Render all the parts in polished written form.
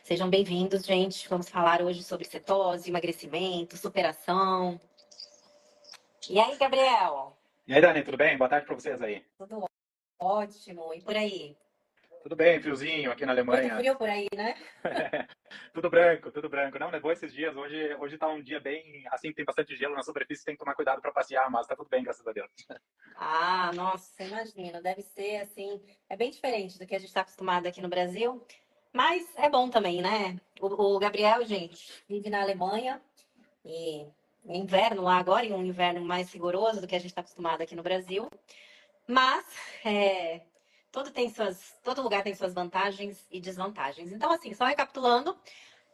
Sejam bem-vindos, gente. Vamos falar hoje sobre cetose, emagrecimento, superação. E aí, Gabriel? E aí, Dani, tudo bem? Boa tarde para vocês aí. Tudo ótimo. E por aí? Tudo bem, friozinho aqui na Muito Alemanha. frio por aí, né? Tudo branco, tudo branco. Não, nevou esses dias. Hoje tá um dia bem, assim, tem bastante gelo na superfície, tem que tomar cuidado para passear, mas tá tudo bem, graças a Deus. Ah, nossa, imagina. Deve ser assim. É bem diferente do que a gente está acostumado aqui no Brasil. Mas é bom também, né? O Gabriel, gente, vive na Alemanha e no inverno lá agora, e um inverno mais rigoroso do que a gente está acostumado aqui no Brasil. Mas é, todo lugar tem suas vantagens e desvantagens. Então, assim, só recapitulando,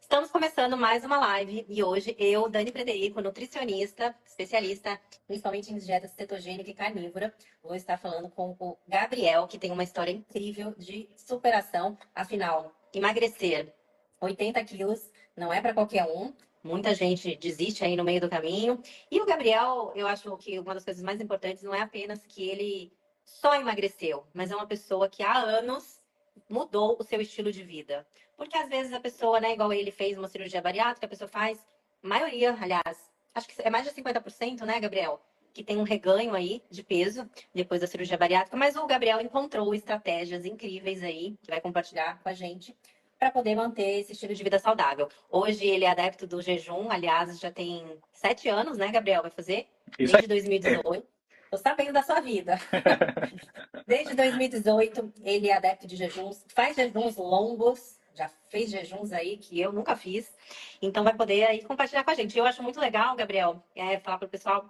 estamos começando mais uma live e hoje eu, Dani Frederico, nutricionista, especialista principalmente em dieta cetogênica e carnívora, vou estar falando com o Gabriel, que tem uma história incrível de superação. Afinal, emagrecer 80 quilos não é para qualquer um. Muita gente desiste aí no meio do caminho. E o Gabriel, eu acho que uma das coisas mais importantes não é apenas que ele só emagreceu, mas é uma pessoa que há anos mudou o seu estilo de vida. Porque às vezes a pessoa, né, igual ele fez uma cirurgia bariátrica, a pessoa faz, maioria, aliás, acho que é mais de 50%, né, Gabriel? Que tem um reganho aí de peso depois da cirurgia bariátrica, mas o Gabriel encontrou estratégias incríveis aí, que vai compartilhar com a gente, para poder manter esse estilo de vida saudável. Hoje ele é adepto do jejum, aliás, já tem 7 anos, né, Gabriel? Vai fazer? Isso aí. Desde 2018. Tô sabendo da sua vida. Desde 2018, ele é adepto de jejuns, faz jejuns longos, já fez jejuns aí que eu nunca fiz, então vai poder aí compartilhar com a gente. Eu acho muito legal, Gabriel, falar para o pessoal,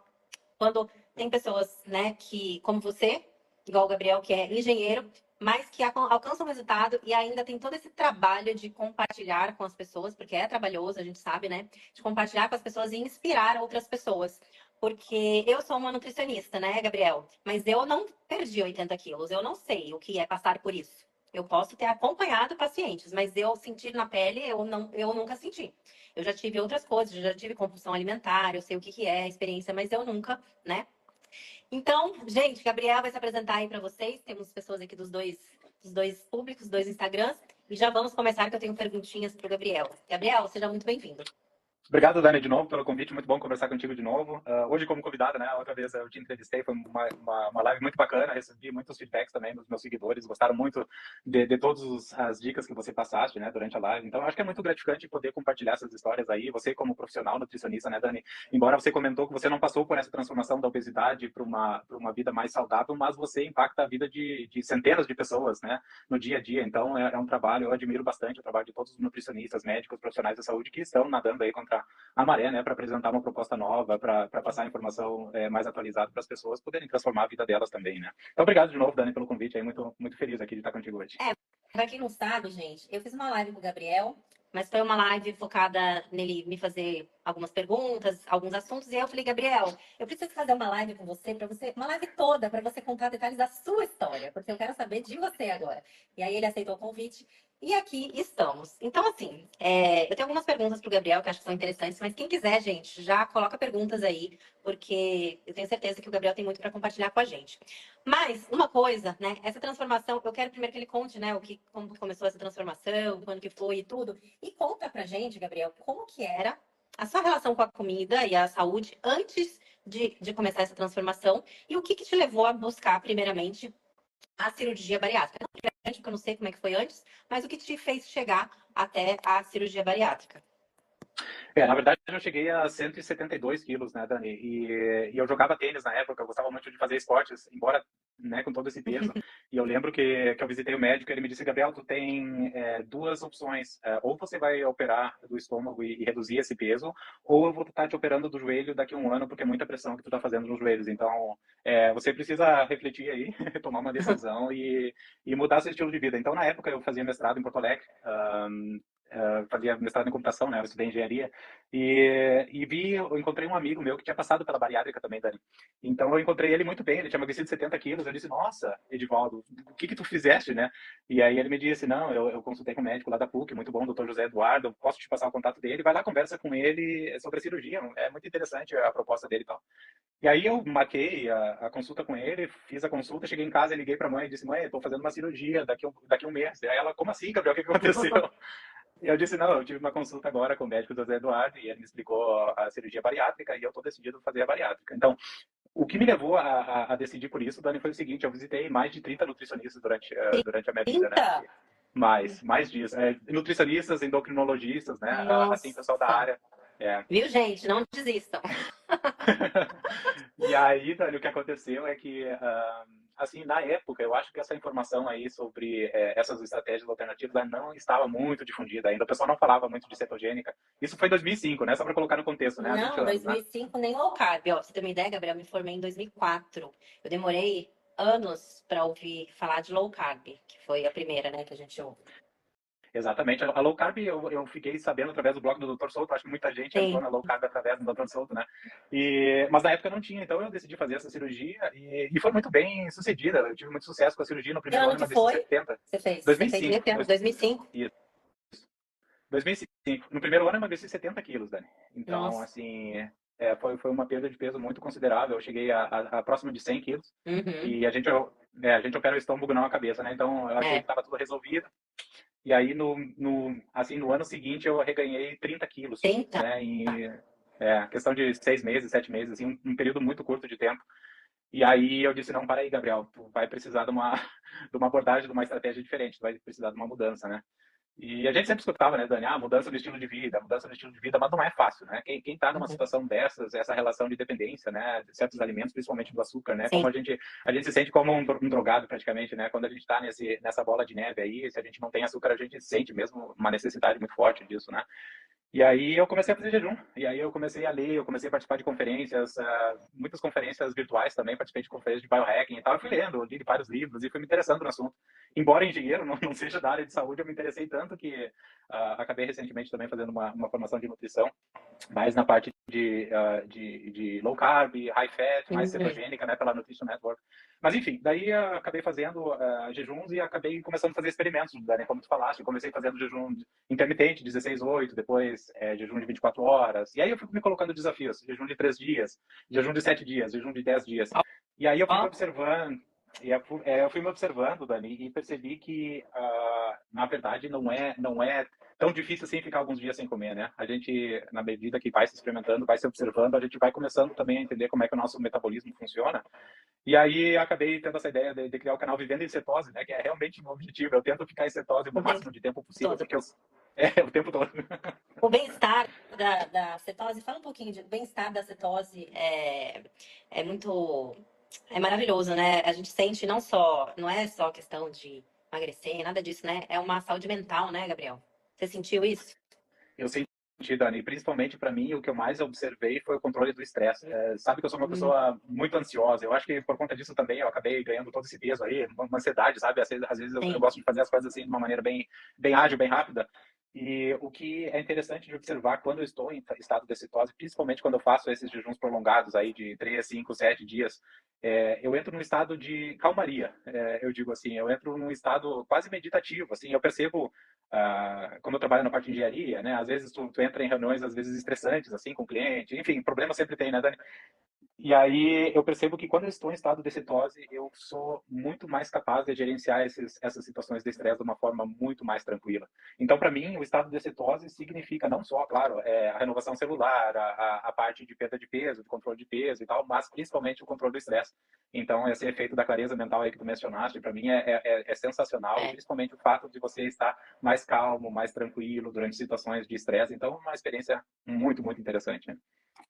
quando tem pessoas, né, que, como você, igual o Gabriel, que é engenheiro, mas que alcançam o resultado e ainda tem todo esse trabalho de compartilhar com as pessoas, porque é trabalhoso, a gente sabe, né? De compartilhar com as pessoas e inspirar outras pessoas. Porque eu sou uma nutricionista, né, Gabriel? Mas eu não perdi 80 quilos, eu não sei o que é passar por isso. Eu posso ter acompanhado pacientes, mas eu sentir na pele, eu nunca senti. Eu já tive outras coisas, eu já tive compulsão alimentar, eu sei o que que é a experiência, mas eu nunca, né? Então, gente, Gabriel vai se apresentar aí para vocês. Temos pessoas aqui dos dois públicos, dois Instagrams, e já vamos começar que eu tenho perguntinhas para o Gabriel. Gabriel, seja muito bem-vindo. Obrigado, Dani, de novo pelo convite. Muito bom conversar contigo de novo. Hoje, como convidada, né? Outra vez eu te entrevistei, foi uma live muito bacana. Recebi muitos feedbacks também dos meus seguidores. Gostaram muito de todas as dicas que você passaste, né, durante a live. Então, eu acho que é muito gratificante poder compartilhar essas histórias aí. Você, como profissional nutricionista, né, Dani? Embora você comentou que você não passou por essa transformação da obesidade para uma vida mais saudável, mas você impacta a vida de centenas de pessoas, né, no dia a dia. Então, é um trabalho, eu admiro bastante o trabalho de todos os nutricionistas, médicos, profissionais da saúde que estão nadando aí contra a maré, né, para apresentar uma proposta nova, para passar a informação mais atualizada para as pessoas poderem transformar a vida delas também, né. Então, obrigado de novo, Dani, pelo convite. Aí, muito, muito feliz aqui de estar contigo hoje. Pra quem não sabe, gente, eu fiz uma live com o Gabriel, mas foi uma live focada nele me fazer algumas perguntas, alguns assuntos, e aí eu falei, Gabriel, eu preciso fazer uma live com você, uma live toda, para você contar detalhes da sua história, porque eu quero saber de você agora. E aí ele aceitou o convite. E aqui estamos. Então, assim, eu tenho algumas perguntas para o Gabriel que eu acho que são interessantes, mas quem quiser, gente, já coloca perguntas aí, porque eu tenho certeza que o Gabriel tem muito para compartilhar com a gente. Mas, uma coisa, né? Essa transformação, eu quero primeiro que ele conte, né? Como começou essa transformação, quando que foi e tudo. E conta pra gente, Gabriel, como que era a sua relação com a comida e a saúde antes de começar essa transformação e o que te levou a buscar, primeiramente, a cirurgia bariátrica. Não, primeiramente, porque eu não sei como é que foi antes, mas o que te fez chegar até a cirurgia bariátrica. Na verdade, eu cheguei a 172 quilos, né, Dani? E eu jogava tênis na época, eu gostava muito de fazer esportes, embora, né, com todo esse peso. E eu lembro que eu visitei o médico e ele me disse, Gabriel, tu tem duas opções. Ou você vai operar do estômago e reduzir esse peso, ou eu vou estar te operando do joelho daqui a um ano, porque é muita pressão que tu tá fazendo nos joelhos. Então, você precisa refletir aí, tomar uma decisão e mudar seu estilo de vida. Então, na época, eu fazia mestrado em Porto Alegre, fazia mestrado em computação, né? Eu estudei engenharia eu encontrei um amigo meu que tinha passado pela bariátrica também, Dani. Então eu encontrei ele muito bem, ele tinha emagrecido 70 quilos. Eu disse, nossa, Edivaldo, o que tu fizeste, né? E aí ele me disse, não, eu consultei com um médico lá da PUC, muito bom, doutor José Eduardo, posso te passar o contato dele, vai lá, conversa com ele sobre a cirurgia, é muito interessante a proposta dele e tal. E aí eu marquei a consulta com ele, fiz a consulta, cheguei em casa, liguei pra mãe e disse, mãe, eu tô fazendo uma cirurgia daqui a um mês. E aí ela, como assim, Gabriel, o que aconteceu? Eu disse, não, eu tive uma consulta agora com o médico José Eduardo e ele me explicou a cirurgia bariátrica e eu estou decidido a fazer a bariátrica. Então, o que me levou a decidir por isso, Dani, foi o seguinte, eu visitei mais de 30 nutricionistas durante a minha vida, né? 30? Mais disso. Nutricionistas, endocrinologistas, né? Assim, pessoal da Nossa. área. É. Viu, gente? Não desistam. E aí, Dani, o que aconteceu é que, assim, na época, eu acho que essa informação aí sobre essas estratégias alternativas não estava muito difundida ainda. O pessoal não falava muito de cetogênica. Isso foi em 2005, né? Só para colocar no contexto, né? Há 20 Não, anos, né? 2005 nem low carb. Ó, pra você ter uma ideia, Gabriel, eu me formei em 2004. Eu demorei anos para ouvir falar de low carb, que foi a primeira, né, que a gente ouve. Exatamente. A low carb eu fiquei sabendo através do blog do Dr. Souto. Acho que muita gente entrou Sim. na low carb através do Dr. Souto, né? Mas na época não tinha, então eu decidi fazer essa cirurgia e foi muito bem sucedida. Eu tive muito sucesso com a cirurgia. No Que primeiro ano ano eu que emagreci foi? 70. Você fez? Você fez em 2005. que ano? 2005? 2005. No primeiro ano eu emagreci 70 quilos, Dani. Então, Nossa. assim, foi uma perda de peso muito considerável. Eu cheguei a próximo de 100 quilos. Uhum. E a gente opera o estômago, não a cabeça, né? Então, eu achei que É. estava tudo resolvido. E aí, assim, no ano seguinte, eu reganhei 30 quilos, 30? né? Questão de 6 meses, 7 meses, assim, um período muito curto de tempo. E aí eu disse, não, para aí, Gabriel, tu vai precisar de uma, de uma abordagem, de uma estratégia diferente, tu vai precisar de uma mudança, né? E a gente sempre escutava, né, Dani, mudança do estilo de vida, mudança do estilo de vida, mas não é fácil, né? Quem tá numa Uhum. situação dessas, essa relação de dependência, né, de certos alimentos, principalmente do açúcar, né, Sim. como a gente se sente como um drogado praticamente, né? Quando a gente tá nessa bola de neve aí, se a gente não tem açúcar, a gente sente mesmo uma necessidade muito forte disso, né? E aí eu comecei a fazer jejum. E aí eu comecei a ler, eu comecei a participar de conferências, muitas conferências virtuais também, participei de conferências de biohacking e tal. Eu fui lendo, li vários livros e fui me interessando no assunto. Embora engenheiro, não seja da área de saúde, eu me interessei tanto que acabei recentemente também fazendo uma formação de nutrição, mais na parte de low carb, high fat, mais Uhum. cetogênica, né, pela Nutrition Network. Mas enfim, daí acabei fazendo jejuns e acabei começando a fazer experimentos, né, como tu falaste. Eu comecei fazendo jejum intermitente, 16/8, depois jejum de 24 horas. E aí eu fui me colocando desafios, jejum de 3 dias, jejum de 7 dias, jejum de 10 dias. E aí eu fui me Ó, observando, eu fui me observando, Dani, e percebi que, na verdade, não é tão difícil assim ficar alguns dias sem comer, né? A gente, na medida que vai se experimentando, vai se observando, a gente vai começando também a entender como é que o nosso metabolismo funciona. E aí acabei tendo essa ideia de criar o canal Vivendo em Cetose, né? Que é realmente o meu objetivo. Eu tento ficar em cetose o o tempo máximo de tempo possível, todo. porque o tempo todo. O bem-estar da cetose, fala um pouquinho de bem-estar da cetose é muito, é maravilhoso, né? A gente sente não só, não é só questão de emagrecer, nada disso, né? É uma saúde mental, né, Gabriel? Você sentiu isso? Eu senti, Dani, principalmente para mim, o que eu mais observei foi o controle do estresse. Sabe que eu sou uma Hum, pessoa muito ansiosa. Eu acho que por conta disso também eu acabei ganhando todo esse peso aí, uma ansiedade, sabe? Às vezes eu sim. gosto de fazer as coisas assim de uma maneira bem ágil, bem rápida. E o que é interessante de observar quando eu estou em estado de cetose, principalmente quando eu faço esses jejuns prolongados aí de 3, 5, 7 dias, eu entro num estado de calmaria. Eu digo assim, eu entro num estado quase meditativo. Assim, eu percebo como eu trabalho na parte de engenharia, né? Às vezes tu entra em reuniões, às vezes estressantes, assim, com o cliente, enfim, problema sempre tem, né, Dani? E aí eu percebo que quando eu estou em estado de cetose, eu sou muito mais capaz de gerenciar essas situações de estresse de uma forma muito mais tranquila. Então, para mim, o estado de cetose significa não só, claro, a renovação celular, a parte de perda de peso, de controle de peso e tal, mas principalmente o controle do estresse. Então, esse efeito da clareza mental aí que tu mencionaste, para mim é sensacional, e É. principalmente o fato de você estar mais calmo, mais tranquilo durante situações de estresse. Então, é uma experiência muito, muito interessante, né?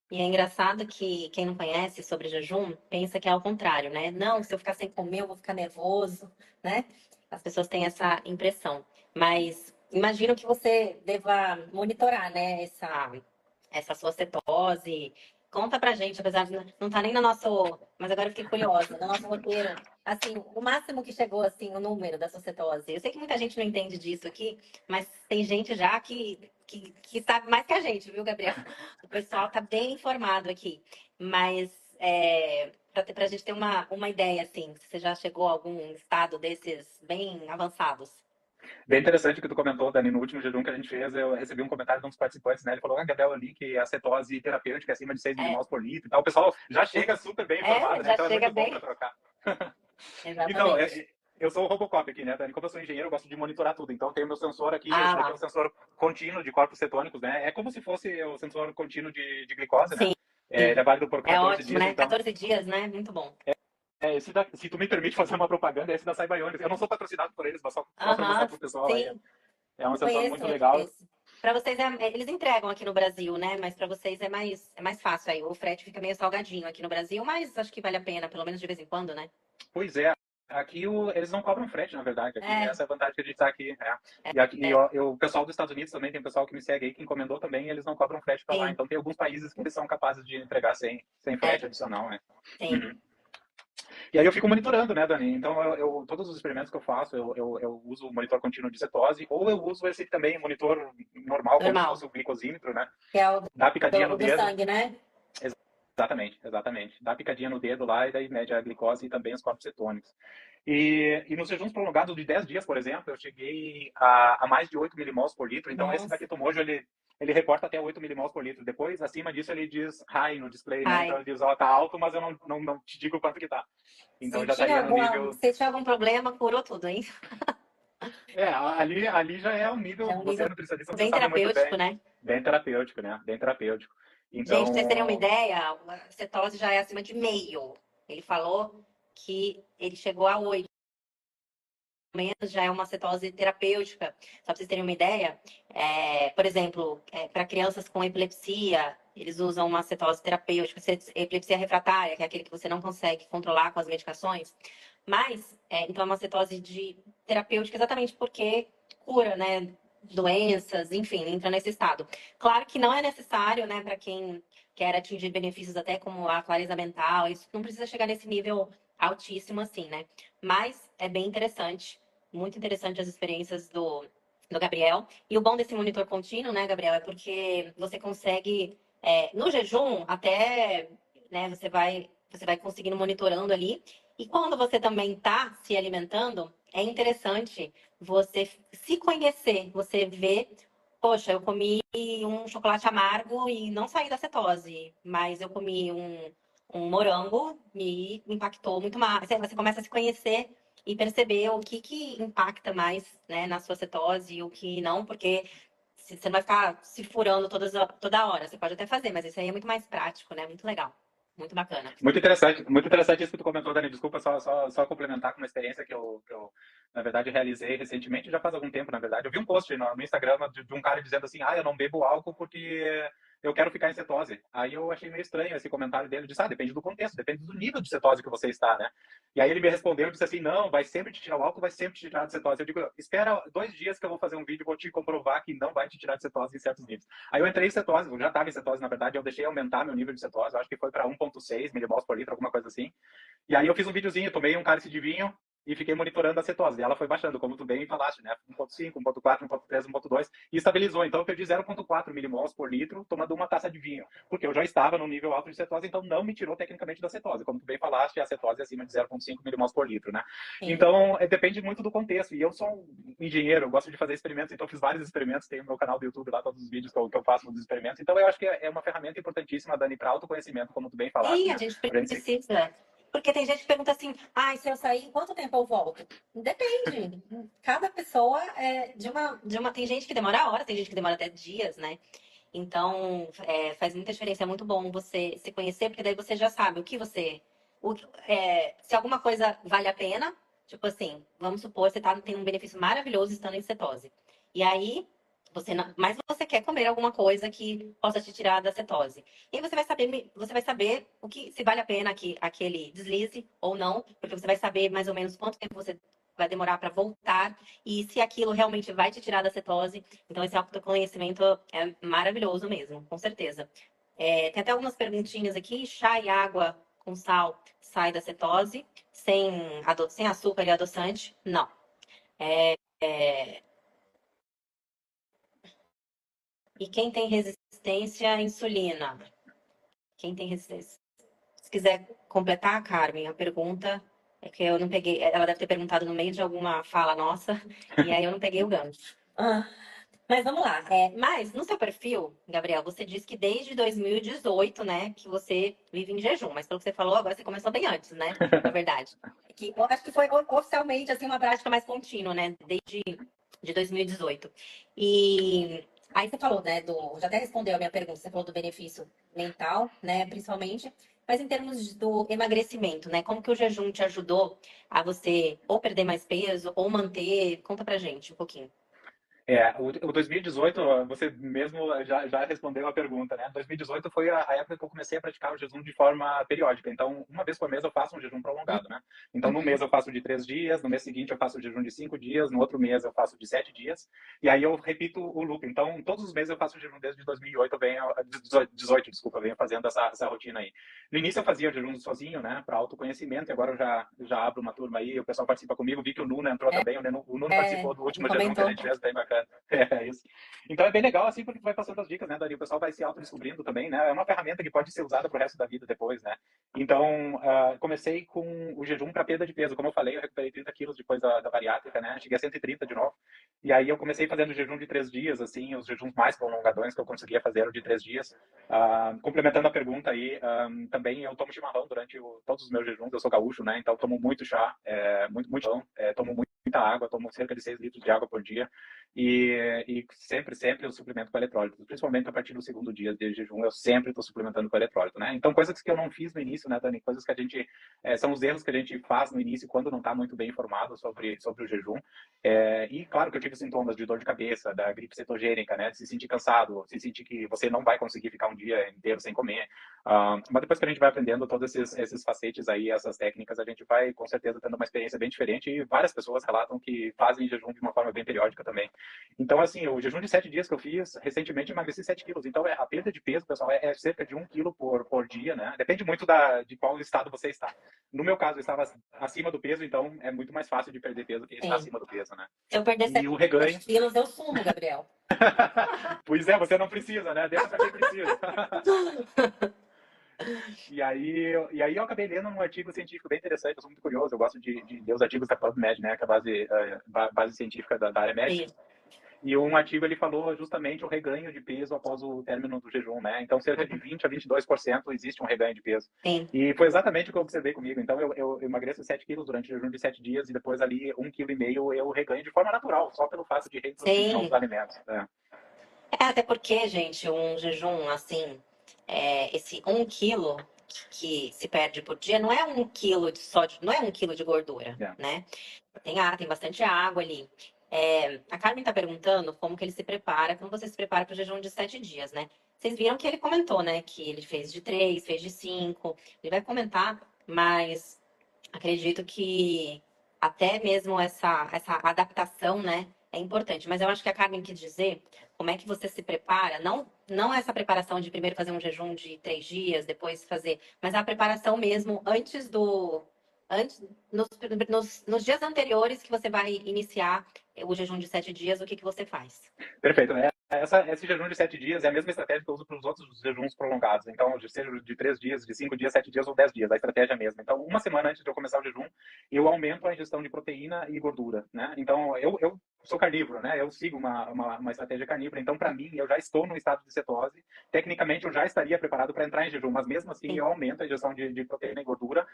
E é engraçado que quem não conhece sobre jejum pensa que é ao contrário, né? Não, se eu ficar sem comer, eu vou ficar nervoso, né? As pessoas têm essa impressão. Mas imagino que você deva monitorar, né, essa sua cetose. Conta pra gente, apesar de não estar nem no nosso. Mas agora eu fiquei curiosa, no nosso roteiro. Assim, o máximo que chegou, assim, o número da sua cetose. Eu sei que muita gente não entende disso aqui, mas tem gente já que sabe mais que a gente, viu, Gabriel? O pessoal tá bem informado aqui. Mas pra gente ter uma ideia, assim, se você já chegou a algum estado desses bem avançados. Bem interessante o que tu comentou, Dani, no último jejum que a gente fez, eu recebi um comentário de um dos participantes, né? Ele falou, Gabriel, ali que a cetose terapêutica é acima de 6 É, milimols por litro e tal. O pessoal já chega super bem informado, né? já Então é chega muito bom bem. para trocar. Então, Exatamente. eu sou o Robocop aqui, né, Dani? Como eu sou engenheiro, eu gosto de monitorar tudo. Então, tem o meu sensor aqui, esse daqui é o Ah, sensor contínuo de corpos cetônicos, né? É como se fosse o sensor contínuo de glicose, né? sim, É, ele é válido por é 14 ótimo, dias, né? então 14 dias, né? Muito bom. se tu me permite fazer uma propaganda, é esse da Cybionics. Eu não sou patrocinado por eles, mas só para mostrar Aham, pro pessoal aí. sim, É um eu sensor conheço, muito eu legal. conheço. Para vocês, eles entregam aqui no Brasil, né? Mas para vocês é mais fácil aí. O frete fica meio salgadinho aqui no Brasil, mas acho que vale a pena, pelo menos de vez em quando, né? Pois é, aqui eles não cobram frete, na verdade. Aqui, É, essa é a vantagem que a gente está aqui. É. E aqui, é, o pessoal dos Estados Unidos também, tem pessoal que me segue aí, que encomendou também, eles não cobram frete para lá. sim, Então tem alguns países que eles são capazes de entregar sem é, frete adicional, né? sim. Uhum. E aí eu fico monitorando, né, Dani? Então todos os experimentos que eu faço, eu uso o monitor contínuo de cetose, ou eu uso esse também monitor normal, como se Normal. fosse o glicosímetro, né? Que é Dá picadinha no o do dedo. sangue, né? Exatamente, exatamente. Dá picadinha no dedo lá e daí mede a glicose e também os corpos cetônicos. E nos jejuns prolongados de 10 dias, por exemplo, eu cheguei a mais de 8 milimols por litro. Então, esse Nossa. Dactomojo, ele reporta até 8 milimols por litro. Depois, acima disso, ele diz high no display, né? Então, Ai. ele diz, ó, tá alto, mas eu não te digo quanto que tá. Então, Se já tinha estaria no alguma, nível... se tinha algum problema, curou tudo, hein? Ali já é um nível... É um Você é nível nutricionista, você bem sabe muito terapêutico, bem. né? Bem terapêutico, né? Bem terapêutico. Gente, pra vocês terem uma Então, ideia, a cetose já é acima de meio. Ele falou que ele chegou a 8, menos já é uma cetose terapêutica. Só para vocês terem uma ideia, por exemplo, para crianças com epilepsia, eles usam uma cetose terapêutica, epilepsia refratária, que é aquele que você não consegue controlar com as medicações. Mas, então é uma cetose terapêutica exatamente porque cura, né? Doenças, enfim, entra nesse estado. Claro que não é necessário, né, para quem quer atingir benefícios até como a clareza mental, isso não precisa chegar nesse nível altíssimo assim, né? Mas é bem interessante, muito interessante as experiências do Gabriel. E o bom desse monitor contínuo, né, Gabriel, é porque você consegue, no jejum, até, né, você vai conseguindo monitorando ali. E quando você também está se alimentando, é interessante você se conhecer, você ver, poxa, eu comi um chocolate amargo e não saí da cetose, mas eu comi um morango e me impactou muito mais. Você começa a se conhecer e perceber o que impacta mais, né, na sua cetose e o que não, porque você não vai ficar se furando toda hora. Você pode até fazer, mas isso aí é muito mais prático, né? Muito legal. Muito bacana. muito interessante isso que tu comentou, Dani. Desculpa só complementar com uma experiência na verdade, realizei recentemente, já faz algum tempo, na verdade. Eu vi um post no Instagram de um cara dizendo assim, eu não bebo álcool porque eu quero ficar em cetose. Aí eu achei meio estranho esse comentário dele, disse, depende do contexto, depende do nível de cetose que você está, né? E aí ele me respondeu e disse assim, não, vai sempre te tirar o álcool, vai sempre te tirar de cetose. Eu digo, espera 2 dias que eu vou fazer um vídeo e vou te comprovar que não vai te tirar de cetose em certos níveis. Aí eu entrei em cetose, eu já estava em cetose, na verdade, eu deixei aumentar meu nível de cetose, eu acho que foi para 1,6 milimols por litro, alguma coisa assim. E aí eu fiz um videozinho, tomei um cálice de vinho e fiquei monitorando a cetose. E ela foi baixando, como tu bem falaste, né? 1,5, 1,4, 1,3, 1,2 e estabilizou. Então eu perdi 0,4 milimols por litro tomando uma taça de vinho, porque eu já estava no nível alto de cetose, então não me tirou tecnicamente da cetose. Como tu bem falaste, a cetose é acima de 0,5 milimols por litro, né? Sim. Então depende muito do contexto. E eu sou um engenheiro, eu gosto de fazer experimentos, então eu fiz vários experimentos, tem no meu canal do YouTube lá todos os vídeos que eu faço dos experimentos. Então eu acho que é uma ferramenta importantíssima, Dani, para autoconhecimento, como tu bem falaste, Sim, a né? gente Pra gente se precisa. Porque tem gente que pergunta assim, se eu sair, em quanto tempo eu volto? Depende. Cada pessoa é de uma. Tem gente que demora horas, tem gente que demora até dias, né? Então, faz muita diferença. É muito bom você se conhecer, porque daí você já sabe o que você. Se alguma coisa vale a pena, tipo assim, vamos supor, tem um benefício maravilhoso estando em cetose. E aí, mas você quer comer alguma coisa que possa te tirar da cetose. E aí você vai saber se vale a pena aquele deslize ou não, porque você vai saber mais ou menos quanto tempo você vai demorar para voltar e se aquilo realmente vai te tirar da cetose. Então, esse autoconhecimento é maravilhoso mesmo, com certeza. Tem até algumas perguntinhas aqui. Chá e água com sal sai da cetose, sem açúcar e adoçante? Não. É, e quem tem resistência à insulina? Quem tem resistência? Se quiser completar, Carmen, a pergunta é que eu não peguei. Ela deve ter perguntado no meio de alguma fala nossa, e aí eu não peguei o gancho. Mas vamos lá. Mas no seu perfil, Gabriel, você disse que desde 2018, né, que você vive em jejum. Mas pelo que você falou, agora você começou bem antes, né? Na verdade. Que, eu acho que foi oficialmente assim, uma prática mais contínua, né? Desde de 2018. E aí você falou, né, já até respondeu a minha pergunta, você falou do benefício mental, né, principalmente. Mas em termos do emagrecimento, né? Como que o jejum te ajudou a você ou perder mais peso ou manter? Conta pra gente um pouquinho. O 2018, você mesmo já respondeu a pergunta, né? 2018 foi a época que eu comecei a praticar o jejum de forma periódica. Então, uma vez por mês eu faço um jejum prolongado, né? Então, no mês eu faço de 3 dias, no mês seguinte eu faço o jejum de 5 dias, no outro mês eu faço de 7 dias, e aí eu repito o loop. Então, todos os meses eu faço o jejum desde 2008, eu venho, 18, desculpa, eu venho fazendo essa rotina aí. No início eu fazia o jejum sozinho, né? Para autoconhecimento, e agora eu já abro uma turma aí, o pessoal participa comigo, vi que o Nuno entrou também, o Nuno participou do Ele último jejum que a comentou. gente fez, bem bacana. É isso. Então é bem legal assim porque tu vai passando as dicas, né, Dani? O pessoal vai se autodescobrindo também, né? É uma ferramenta que pode ser usada pro resto da vida depois, né? Então, comecei com o jejum para perda de peso. Como eu falei, eu recuperei 30 quilos depois da bariátrica, né? Cheguei a 130 de novo. E aí eu comecei fazendo jejum de 3 dias, assim, os jejuns mais prolongadões que eu conseguia fazer eram de 3 dias. Complementando a pergunta aí, também eu tomo chimarrão durante todos os meus jejuns. Eu sou gaúcho, né? Então tomo muito chá, muito chão, tomo muita água, tomo cerca de 6 litros de água por dia. E sempre eu suplemento com eletrólito, principalmente a partir do segundo dia de jejum, eu sempre estou suplementando com eletrólito, né? Então, coisas que eu não fiz no início, né, Dani? Coisas que a gente, são os erros que a gente faz no início quando não está muito bem informado sobre o jejum. E claro que eu tive sintomas de dor de cabeça, da gripe cetogênica, né? De se sentir cansado, se sentir que você não vai conseguir ficar um dia inteiro sem comer. Mas depois que a gente vai aprendendo todos esses facetes aí, essas técnicas, a gente vai com certeza tendo uma experiência bem diferente e várias pessoas relatam que fazem jejum de uma forma bem periódica também. Então, assim, o jejum de 7 dias que eu fiz, recentemente emagreci 7 quilos. Então, a perda de peso, pessoal, é cerca de 1 quilo por dia, né? Depende muito de qual estado você está. No meu caso, eu estava acima do peso, então é muito mais fácil de perder peso que estar Sim. acima do peso, né? Se eu perder E o 7 reganho. quilos, eu sumo, Gabriel. Pois é, você não precisa, né? Deixa pra quem precisa. E aí eu acabei lendo um artigo científico bem interessante, eu sou muito curioso, eu gosto de ler os artigos da PubMed, né? Que é a base científica da área médica. Sim, E um artigo ele falou justamente o reganho de peso após o término do jejum, né? Então, cerca de 20 a 22% existe um reganho de peso. sim. E foi exatamente o que eu observei comigo. Então, eu emagreço 7 quilos durante o jejum de 7 dias e depois ali 1,5 kg eu reganho de forma natural, só pelo fato de reintroduzir novos Sim. alimentos. Né? Até porque, gente, um jejum assim, esse 1 quilo que se perde por dia, não é 1 quilo de sódio, não é 1 quilo de gordura, É. né? Tem bastante água ali. A Carmen tá perguntando como que ele se prepara, como você se prepara para o jejum de 7 dias, né? Vocês viram que ele comentou, né? Que ele fez de 3, fez de 5. Ele vai comentar, mas acredito que até mesmo essa adaptação, né, é importante. Mas eu acho que a Carmen quis dizer como é que você se prepara, não essa preparação de primeiro fazer um jejum de 3 dias, depois fazer, mas a preparação mesmo antes, nos dias anteriores que você vai iniciar o jejum de 7 dias, o que que você faz? Perfeito. Esse jejum de 7 dias é a mesma estratégia que eu uso para os outros jejuns prolongados. Então, seja de 3 dias, de 5 dias, 7 dias ou 10 dias, a estratégia é a mesma. Então, uma semana antes de eu começar o jejum, eu aumento a ingestão de proteína e gordura, né? Então, eu sou carnívoro, né? Eu sigo uma estratégia carnívora. Então, para mim, eu já estou no estado de cetose. Tecnicamente, eu já estaria preparado para entrar em jejum, mas mesmo assim, Sim, eu aumento a ingestão de proteína e gordura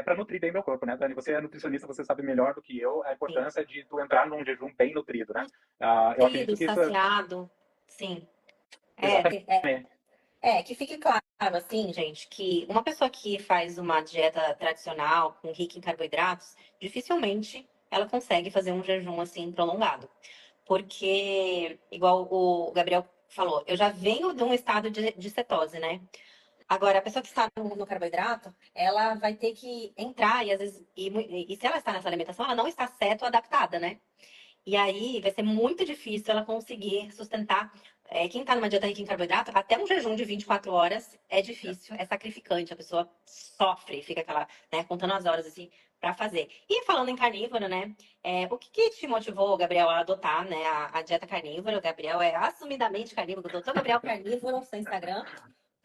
para nutrir bem meu corpo, né, Dani? Você é nutricionista, você sabe melhor do que eu a sim. importância de tu entrar num jejum bem nutrido, né? Eu Nutrido, acredito que isso é saciado, sim. É, exatamente. que fique claro, assim, gente, que uma pessoa que faz uma dieta tradicional, com rica em carboidratos, dificilmente ela consegue fazer um jejum assim prolongado. Porque, igual o Gabriel falou, eu já venho de um estado de cetose, né? Agora, a pessoa que está no carboidrato, ela vai ter que entrar, e às vezes, e se ela está nessa alimentação, ela não está certo ou adaptada, né? E aí vai ser muito difícil ela conseguir sustentar. Quem está numa dieta rica em carboidrato, até um jejum de 24 horas é difícil, é sacrificante, a pessoa sofre, fica aquela, né, contando as horas assim para fazer. E falando em carnívoro, né? O que, que te motivou, Gabriel, a adotar, né, a dieta carnívora? O Gabriel é assumidamente carnívoro, o doutor Gabriel Carnívoro no seu Instagram.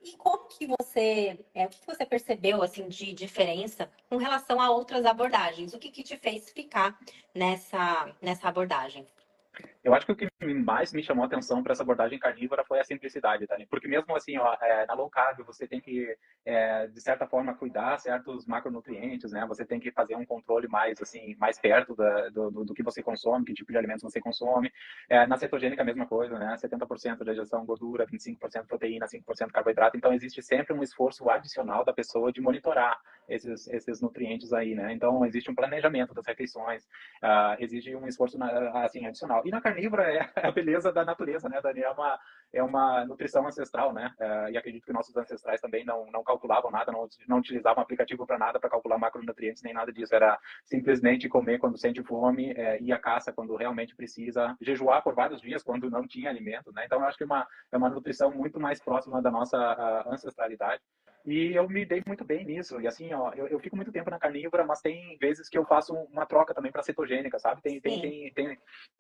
E como que o que que você percebeu assim de diferença com relação a outras abordagens? O que que te fez ficar nessa abordagem? Eu acho que o que mais me chamou a atenção para essa abordagem carnívora foi a simplicidade, Dani. Porque mesmo assim, ó, na low carb, você tem que, de certa forma, cuidar certos macronutrientes, né? Você tem que fazer um controle mais, assim, mais perto do que você consome, que tipo de alimentos você consome. Na cetogênica, a mesma coisa, né? 70% de digestão gordura, 25% proteína, 5% carboidrato. Então, existe sempre um esforço adicional da pessoa de monitorar esses nutrientes aí, né? Então, existe um planejamento das refeições, exige um esforço assim, adicional. E na carnívora é a beleza da natureza, né, Dani? É uma nutrição ancestral, né? E acredito que nossos ancestrais também não calculavam nada, não utilizavam aplicativo para nada para calcular macronutrientes, nem nada disso. Era simplesmente comer quando sente fome, ir à caça quando realmente precisa, jejuar por vários dias quando não tinha alimento, né? Então, eu acho que é uma nutrição muito mais próxima da nossa ancestralidade. E eu me dei muito bem nisso. E assim, ó, eu fico muito tempo na carnívora, mas tem vezes que eu faço uma troca também para cetogênica, sabe? Sim,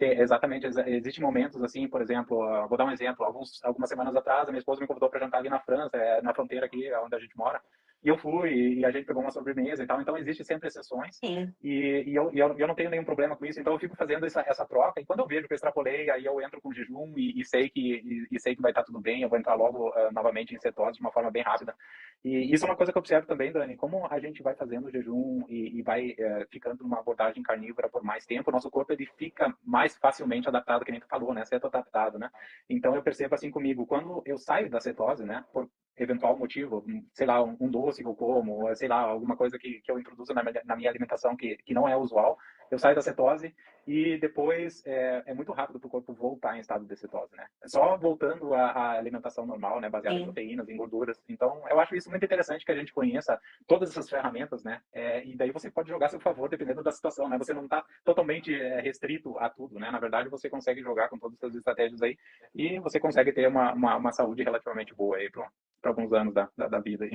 Exatamente, existem momentos assim, por exemplo, vou dar um exemplo, algumas semanas atrás, a minha esposa me convidou para jantar ali na França, na fronteira aqui, onde a gente mora. E eu fui, e a gente pegou uma sobremesa e tal. Então, existe sempre exceções. sim. Eu não tenho nenhum problema com isso. Então, eu fico fazendo essa troca. E quando eu vejo que eu extrapolei, aí eu entro com jejum e sei que vai estar tudo bem. Eu vou entrar logo novamente em cetose de uma forma bem rápida. E isso é uma coisa que eu observo também, Dani. Como a gente vai fazendo jejum e vai ficando numa abordagem carnívora por mais tempo, o nosso corpo ele fica mais facilmente adaptado, que nem tu falou, né? Certo adaptado, né? Então, eu percebo assim comigo. Quando eu saio da cetose, né? Por eventual motivo, sei lá, um doce que eu como, sei lá, alguma coisa que eu introduzo na minha alimentação que não é usual, eu saio da cetose e depois é muito rápido para o corpo voltar em estado de cetose, né? Só voltando à alimentação normal, né, baseada em Sim. proteínas, em gorduras. Então, eu acho isso muito interessante que a gente conheça todas essas ferramentas, né? E daí você pode jogar a seu favor dependendo da situação, né? Você não está totalmente restrito a tudo, né? Na verdade, você consegue jogar com todas essas estratégias aí e você consegue ter uma saúde relativamente boa aí para alguns anos da vida aí.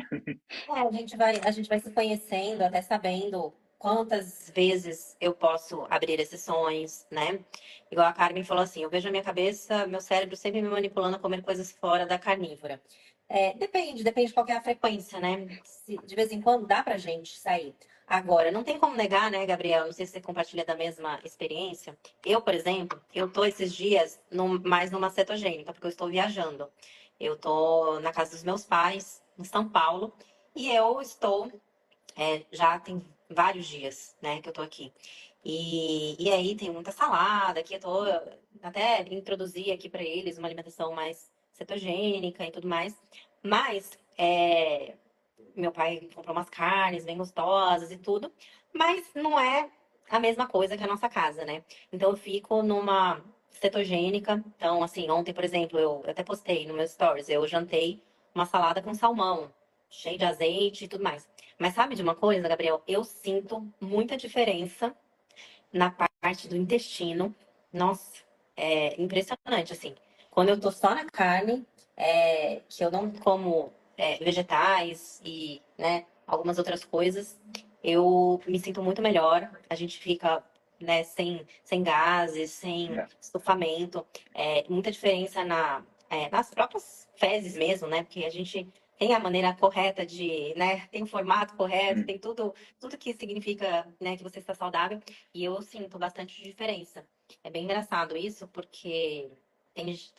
A gente vai se conhecendo, até sabendo quantas vezes eu posso abrir exceções, né? Igual a Carmen falou assim, eu vejo a minha cabeça, meu cérebro sempre me manipulando a comer coisas fora da carnívora. Depende de qual que é a frequência, né? De vez em quando dá pra gente sair. Agora, não tem como negar, né, Gabriel? Não sei se você compartilha da mesma experiência. Eu, por exemplo, eu tô esses dias mais numa cetogênica, porque eu estou viajando. Eu tô na casa dos meus pais, em São Paulo, e eu estou, já tem vários dias, né, que eu tô aqui. E aí tem muita salada, que eu tô até introduzir aqui para eles uma alimentação mais cetogênica e tudo mais. Mas meu pai comprou umas carnes bem gostosas e tudo, mas não é a mesma coisa que a nossa casa, né? Então eu fico numa cetogênica. Então, assim, ontem, por exemplo, eu até postei no meu stories, eu jantei uma salada com salmão, cheio de azeite e tudo mais. Mas sabe de uma coisa, Gabriel? Eu sinto muita diferença na parte do intestino. Nossa, é impressionante, assim. Quando eu tô só na carne, que eu não como vegetais e, né, algumas outras coisas, eu me sinto muito melhor. A gente fica, né, sem gases, sem É. estufamento. Muita diferença nas próprias fezes mesmo, né? Porque a gente tem a maneira correta de, né? Tem o formato correto, Hum. tem tudo que significa, né, que você está saudável. E eu sinto bastante diferença. É bem engraçado isso, porque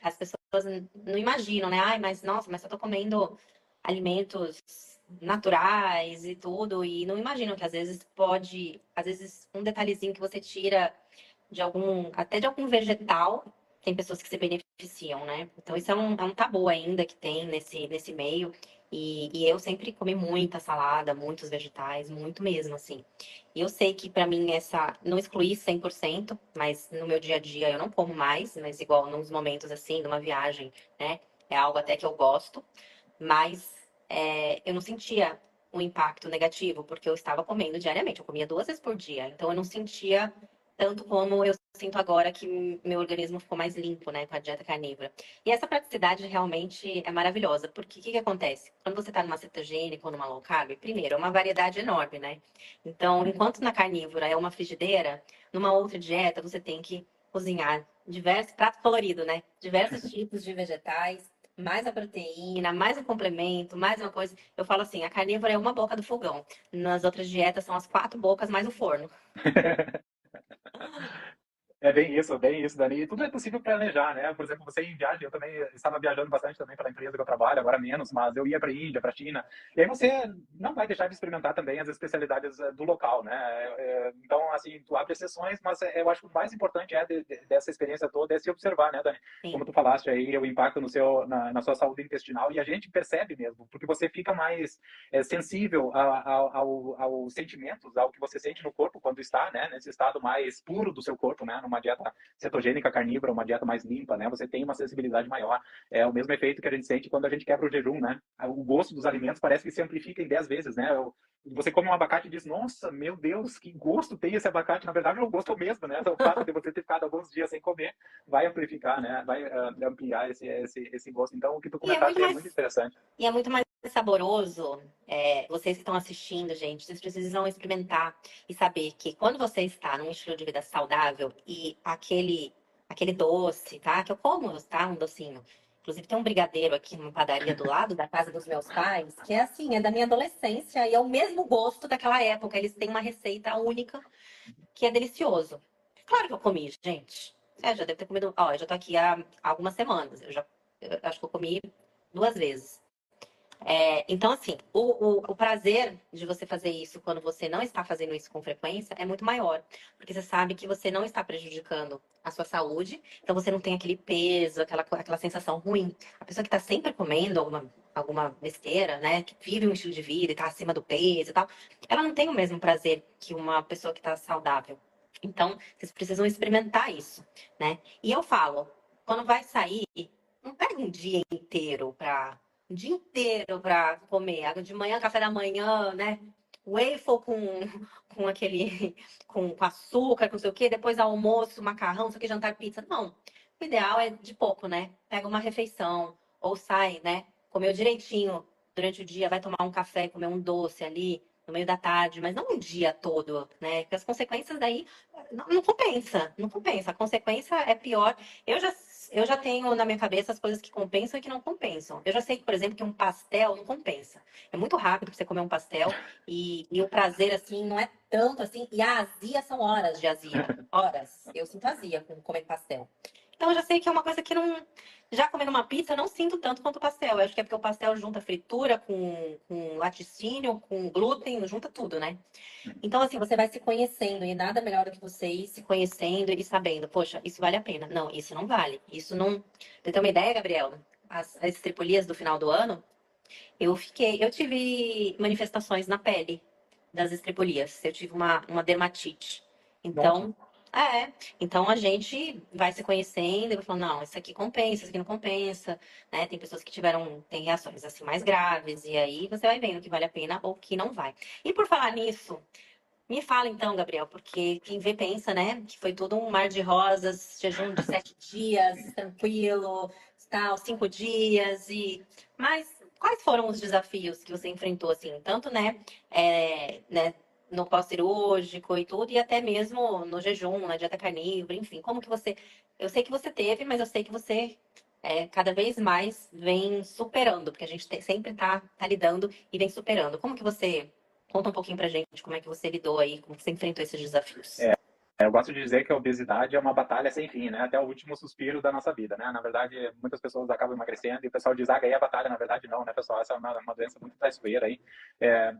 as pessoas não imaginam, né? Ai, mas nossa, mas eu tô comendo alimentos naturais e tudo, e não imaginam que às vezes um detalhezinho que você tira até de algum vegetal, tem pessoas que se beneficiam, né? Então isso é um tabu ainda que tem nesse meio. E eu sempre comi muita salada, muitos vegetais, muito mesmo, assim. E eu sei que pra mim não excluir 100%, mas no meu dia a dia eu não como mais, mas igual nos momentos assim, numa viagem, né? É algo até que eu gosto, mas eu não sentia um impacto negativo, porque eu estava comendo diariamente, eu comia 2 vezes por dia, então eu não sentia tanto como eu sinto agora que meu organismo ficou mais limpo, né, com a dieta carnívora. E essa praticidade realmente é maravilhosa, porque o que que acontece? Quando você está numa cetogênica ou numa low carb, primeiro, é uma variedade enorme, né? Então, enquanto na carnívora é uma frigideira, numa outra dieta você tem que cozinhar diversos pratos coloridos, né? Diversos tipos de vegetais, mais a proteína, mais um complemento, mais uma coisa. Eu falo assim, a carnívora é uma boca do fogão. Nas outras dietas são as 4 bocas mais o forno. É bem isso, Dani. E tudo é possível planejar, né? Por exemplo, você em viagem, eu também estava viajando bastante também pela empresa que eu trabalho, agora menos, mas eu ia para a Índia, para a China. E aí você não vai deixar de experimentar também as especialidades do local, né? Então, assim, tu abre exceções, mas eu acho que o mais importante dessa experiência toda é se observar, né, Dani? Como Sim. tu falaste aí, o impacto na sua saúde intestinal, e a gente percebe mesmo, porque você fica mais sensível aos sentimentos, ao que você sente no corpo quando está, né, nesse estado mais puro do seu corpo, né, numa dieta cetogênica carnívora, uma dieta mais limpa, né, você tem uma sensibilidade maior. É o mesmo efeito que a gente sente quando a gente quebra o jejum, né? O gosto dos alimentos parece que se amplifica em 10 vezes, né? Você come um abacate e diz, nossa, meu Deus, que gosto tem esse abacate. Na verdade, o gosto é o mesmo, né? O fato de você ter ficado alguns dias sem comer vai amplificar, né? Vai ampliar esse gosto. Então, o que tu E é muito comentaste é mais, muito interessante. e é muito mais saboroso. Vocês que estão assistindo, gente, vocês precisam experimentar e saber que quando você está num estilo de vida saudável e aquele doce, tá? Que eu como, tá? Um docinho. Inclusive tem um brigadeiro aqui numa padaria do lado da casa dos meus pais, que é assim, é da minha adolescência e é o mesmo gosto daquela época. Eles têm uma receita única que é delicioso. Claro que eu comi, gente. Já deve ter comido. Ó, eu já tô aqui há algumas semanas. Eu acho que eu comi 2 vezes. Então, assim, o prazer de você fazer isso quando você não está fazendo isso com frequência é muito maior. Porque você sabe que você não está prejudicando a sua saúde, então você não tem aquele peso, aquela sensação ruim. A pessoa que está sempre comendo alguma besteira, né? Que vive um estilo de vida e está acima do peso e tal, ela não tem o mesmo prazer que uma pessoa que está saudável. Então, vocês precisam experimentar isso, né? E eu falo, quando vai sair, não pega um dia inteiro para comer. Água de manhã, café da manhã, né? Waffle com aquele, com açúcar, com não sei o quê. Depois almoço, macarrão, não sei o que, jantar, pizza. Não. O ideal é de pouco, né? Pega uma refeição ou sai, né? Comeu direitinho durante o dia, vai tomar um café, comer um doce ali no meio da tarde, mas não um dia todo, né? Porque as consequências daí não compensa, não compensa. A consequência é pior. Eu já, eu já tenho na minha cabeça as coisas que compensam e que não compensam. Eu já sei, por exemplo, que um pastel não compensa. É muito rápido pra você comer um pastel e o prazer, assim, não é tanto assim. E a azia são horas de azia. Horas. Eu sinto azia com comer pastel. Então eu já sei que é uma coisa que não. Já comendo uma pizza, eu não sinto tanto quanto o pastel. Eu acho que é porque o pastel junta fritura com laticínio, com glúten, junta tudo, né? Então, assim, você vai se conhecendo e nada melhor do que você ir se conhecendo e sabendo, poxa, isso vale a pena. Não, isso não vale. Isso não. Você tem uma ideia, Gabriela? As estripulias do final do ano, eu tive manifestações na pele das estripulias. Eu tive uma dermatite. Nossa. Então, é. Então a gente vai se conhecendo e vai falando, não, isso aqui compensa, isso aqui não compensa, né? Tem pessoas que têm reações assim mais graves, e aí você vai vendo que vale a pena ou que não vai. E por falar nisso, me fala então, Gabriel, porque quem vê pensa, né, que foi tudo um mar de rosas, jejum de 7 dias, tranquilo, tal, 5 dias e. Mas quais foram os desafios que você enfrentou, assim, tanto, né, no pós-cirúrgico e tudo, e até mesmo no jejum, na dieta carnívora, enfim, como que você. Eu sei que você teve, mas eu sei que você cada vez mais vem superando, porque a gente sempre tá lidando e vem superando. Como que você conta um pouquinho pra gente como é que você lidou aí, como você enfrentou esses desafios. Eu gosto de dizer que a obesidade é uma batalha sem fim, né? Até o último suspiro da nossa vida, né? Na verdade, muitas pessoas acabam emagrecendo e o pessoal diz, ah, ganhei a batalha. Na verdade, não, né, pessoal? Essa é uma doença muito traiçoeira aí.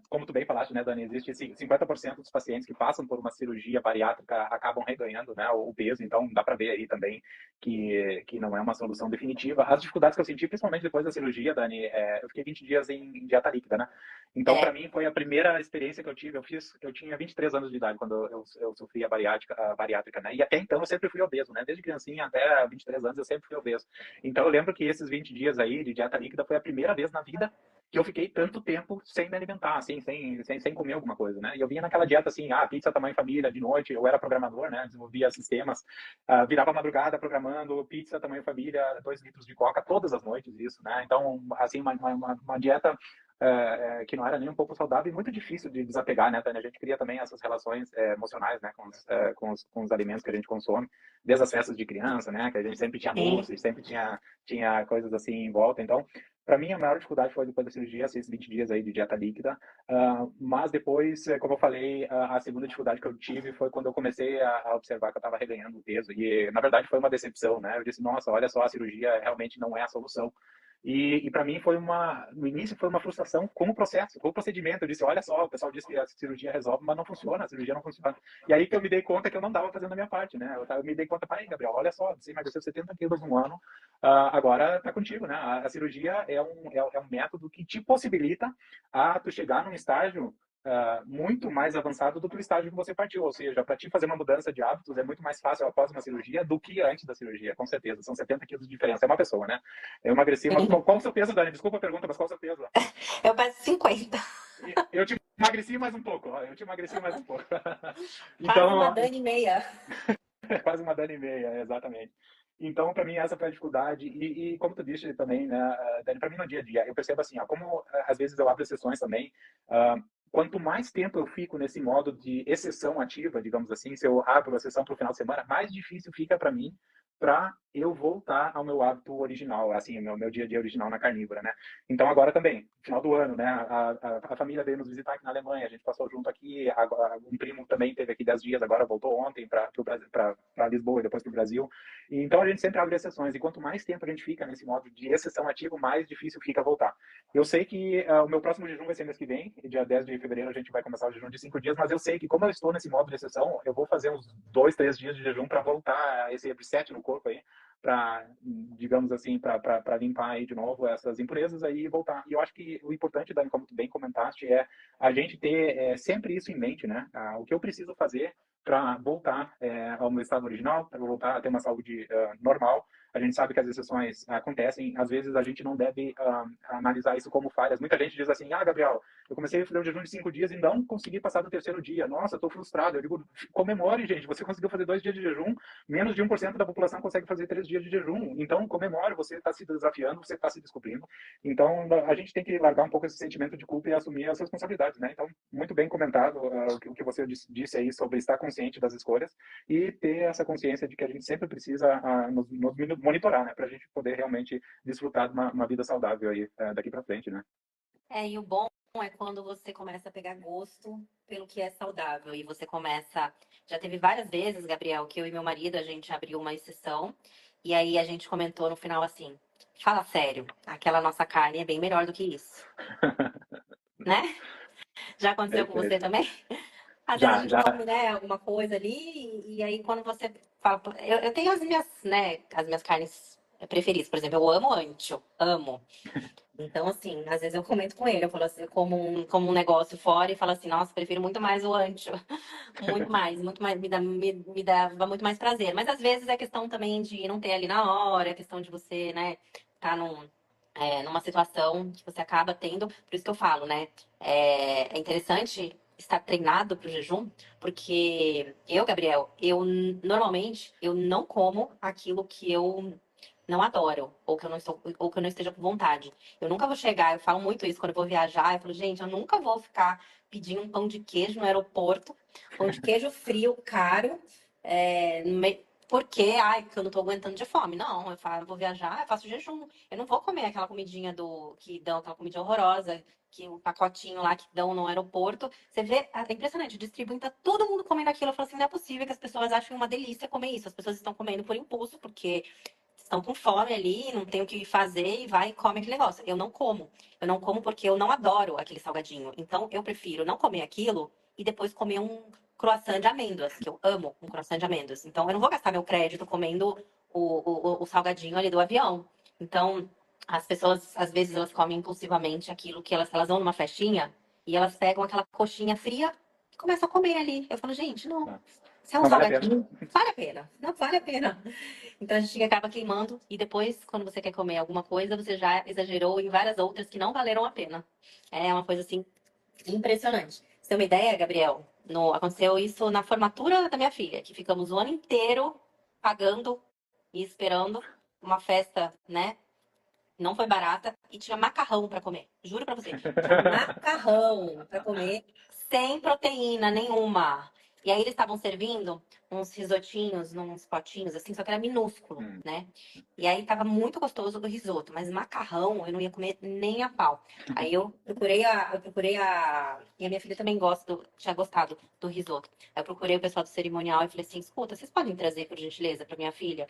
Como tu bem falaste, né, Dani? Existe 50% dos pacientes que passam por uma cirurgia bariátrica acabam reganhando, né, o peso. Então, dá para ver aí também que não é uma solução definitiva. As dificuldades que eu senti, principalmente depois da cirurgia, Dani, eu fiquei 20 dias em dieta líquida, né? Então, para É, mim, foi a primeira experiência que eu tive. Eu tinha 23 anos de idade quando eu sofri a bariátrica, né? E até então eu sempre fui obeso, né? Desde criancinha até 23 anos eu sempre fui obeso. Então, eu lembro que esses 20 dias aí de dieta líquida foi a primeira vez na vida que eu fiquei tanto tempo sem me alimentar, assim, sem comer alguma coisa, né? E eu vinha naquela dieta assim, pizza, tamanho família, de noite. Eu era programador, né? Desenvolvia sistemas, virava madrugada programando, pizza, tamanho família, 2 litros de coca, todas as noites, isso, né? Então, assim, uma dieta que não era nem um pouco saudável e muito difícil de desapegar, né, Tânia? A gente cria também essas relações emocionais, né, com os alimentos que a gente consome, desde as festas de criança, né, que a gente sempre tinha sim. doce, sempre tinha coisas assim em volta. Então, Para mim, a maior dificuldade foi depois da cirurgia, esses 20 dias aí de dieta líquida. Mas depois, como eu falei, a segunda dificuldade que eu tive foi quando eu comecei a observar que eu estava reganhando peso. E, na verdade, foi uma decepção, né? Eu disse, nossa, olha só, a cirurgia realmente não é a solução. E para mim no início foi uma frustração com o processo, com o procedimento. Eu disse, olha só, o pessoal diz que a cirurgia resolve, mas não funciona, a cirurgia não funciona. E aí que eu me dei conta que eu não estava fazendo a minha parte, né? Eu me dei conta, pai, Gabriel, olha só, você emagreceu 70 quilos no ano, agora tá contigo, né? A cirurgia é um método que te possibilita a tu chegar num estágio muito mais avançado do que o estágio que você partiu. Ou seja, para ti fazer uma mudança de hábitos é muito mais fácil após uma cirurgia do que antes da cirurgia, com certeza. São 70 quilos de diferença. É uma pessoa, né? Eu emagreci, mas qual o seu peso, Dani? Desculpa a pergunta, mas qual o seu peso? Eu peço 50. Eu te emagreci mais um pouco, ó. Eu te emagreci mais um pouco. Quase uma Então, Dani e meia. quase uma Dani e meia, exatamente. Então, para mim, essa foi a dificuldade. E como tu disse também, né, Dani, para mim no dia a dia, eu percebo assim, ó, como às vezes eu abro sessões também, quanto mais tempo eu fico nesse modo de exceção ativa, digamos assim, se eu abro a sessão para o final de semana, mais difícil fica para mim para eu voltar ao meu hábito original, assim, meu dia a dia original na carnívora, né? Então agora também, final do ano, né? A família veio nos visitar aqui na Alemanha, a gente passou junto aqui, um primo também teve aqui 10 dias, agora voltou ontem para Lisboa e depois para o Brasil. E, então a gente sempre abre exceções, e quanto mais tempo a gente fica nesse modo de exceção ativo, mais difícil fica voltar. Eu sei que o meu próximo jejum vai ser mês que vem, dia 10 de fevereiro a gente vai começar o jejum de 5 dias, mas eu sei que como eu estou nesse modo de exceção, eu vou fazer uns 2, 3 dias de jejum para voltar a esse reset no corpo aí, para, digamos assim, para limpar aí de novo essas impurezas aí e voltar. E eu acho que o importante, Dani, como tu bem comentaste, é a gente ter sempre isso em mente, né? O que eu preciso fazer para voltar ao meu estado original, para voltar a ter uma saúde normal. A gente sabe que as exceções acontecem, às vezes a gente não deve analisar isso como falhas. Muita gente diz assim, Gabriel, eu comecei a fazer um jejum de 5 dias e não consegui passar do terceiro dia. Nossa, estou frustrado. Eu digo, comemore, gente, você conseguiu fazer 2 dias de jejum, menos de 1% da população consegue fazer 3 dias de jejum. Então, comemore, você está se desafiando, você está se descobrindo. Então, a gente tem que largar um pouco esse sentimento de culpa e assumir as responsabilidades, né? Então, muito bem comentado o que você disse aí sobre estar consciente das escolhas e ter essa consciência de que a gente sempre precisa nos monitorar, né? Para a gente poder realmente desfrutar de uma vida saudável aí daqui para frente, né? E o bom é quando você começa a pegar gosto pelo que é saudável e você começa. Já teve várias vezes, Gabriel, que eu e meu marido a gente abriu uma exceção e aí a gente comentou no final assim: fala sério, aquela nossa carne é bem melhor do que isso, né? Já aconteceu com você Perfeito. também? Às vezes a Já, gente já. come, né, alguma coisa ali e aí quando você fala. Eu tenho as minhas, né, as minhas carnes preferidas. Por exemplo, eu amo ancho, amo. Então, assim, às vezes eu comento com ele, eu falo assim, como um negócio fora e falo assim, nossa, prefiro muito mais o ancho. Muito mais, me dava muito mais prazer. Mas às vezes é questão também de não ter ali na hora, é questão de você, né, tá numa situação que você acaba tendo. Por isso que eu falo, né, é interessante estar treinado para o jejum, porque eu, Gabriel, normalmente eu não como aquilo que eu não adoro, ou que eu não esteja com vontade. Eu nunca vou chegar, eu falo muito isso quando eu vou viajar, eu falo, gente, eu nunca vou ficar pedindo um pão de queijo no aeroporto, pão de queijo frio, caro, porque, que eu não tô aguentando de fome. Não, eu vou viajar, eu faço jejum. Eu não vou comer aquela comidinha que dão, aquela comidinha horrorosa, que o pacotinho lá que dão no aeroporto. Você vê, é impressionante, distribuem, tá todo mundo comendo aquilo. Eu falo assim, não é possível que as pessoas achem uma delícia comer isso. As pessoas estão comendo por impulso, porque estão com fome ali, não tem o que fazer e vai e come aquele negócio. Eu não como. Eu não como porque eu não adoro aquele salgadinho. Então, eu prefiro não comer aquilo e depois comer um croissant de amêndoas, que eu amo um croissant de amêndoas. Então, eu não vou gastar meu crédito comendo o salgadinho ali do avião. Então, as pessoas, às vezes, elas comem impulsivamente aquilo que elas vão numa festinha e elas pegam aquela coxinha fria e começam a comer ali. Eu falo, gente, não. Não, Se é um não vale a pena. salgadinho, vale a pena. Não vale a pena. Então a gente acaba queimando e depois, quando você quer comer alguma coisa, você já exagerou em várias outras que não valeram a pena. É uma coisa assim impressionante. Pra você ter uma ideia, Gabriel? Aconteceu isso na formatura da minha filha, que ficamos o ano inteiro pagando e esperando uma festa, né? Não foi barata e tinha macarrão para comer. Juro para você, tinha macarrão para comer sem proteína nenhuma. E aí eles estavam servindo uns risotinhos, uns potinhos, assim, só que era minúsculo, Hum. né? E aí tava muito gostoso o risoto, mas macarrão eu não ia comer nem a pau. Aí e a minha filha também tinha gostado do risoto. Aí eu procurei o pessoal do cerimonial e falei assim, escuta, vocês podem trazer, por gentileza, pra minha filha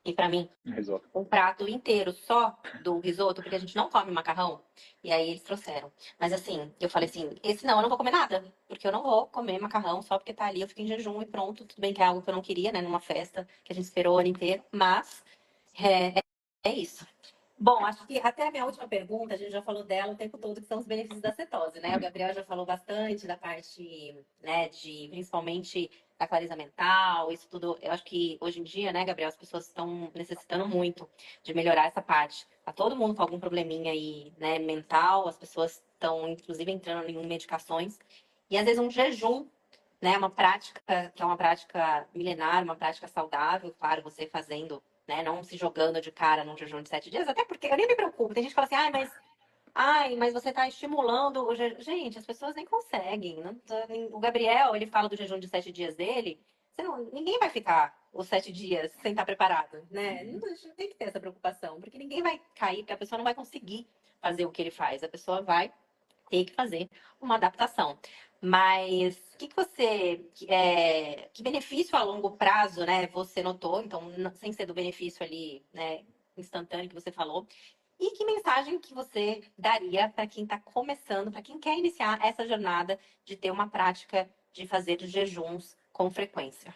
e pra mim Risoto. um prato inteiro só do risoto, porque a gente não come macarrão. E aí eles trouxeram. Mas assim, eu falei assim, esse não, eu não vou comer nada. Porque eu não vou comer macarrão só porque tá ali, eu fico em jejum e pronto. Tudo bem que é algo que eu não queria, né? Numa festa que a gente esperou o ano inteiro. Mas é isso. Bom, acho que até a minha última pergunta, a gente já falou dela o tempo todo, que são os benefícios da cetose, né? O Gabriel já falou bastante da parte, né, de principalmente da clareza mental, isso tudo. Eu acho que hoje em dia, né, Gabriel, as pessoas estão necessitando muito de melhorar essa parte. Tá todo mundo com algum probleminha aí, né, mental, as pessoas estão, inclusive, entrando em medicações. E às vezes um jejum, né, uma prática que é uma prática milenar, uma prática saudável, claro, você fazendo, né, não se jogando de cara num jejum de 7 dias, até porque eu nem me preocupo. Tem gente que fala assim, ai, mas você está estimulando o jejum. Gente, as pessoas nem conseguem. O Gabriel, ele fala do jejum de 7 dias dele. Ninguém vai ficar os 7 dias sem estar preparado, né? Não tem que ter essa preocupação, porque ninguém vai cair, porque a pessoa não vai conseguir fazer o que ele faz. A pessoa vai ter que fazer uma adaptação. Mas o que que benefício a longo prazo, né, você notou? Então, sem ser do benefício ali, né, instantâneo que você falou. E que mensagem que você daria para quem está começando, para quem quer iniciar essa jornada de ter uma prática de fazer jejuns com frequência?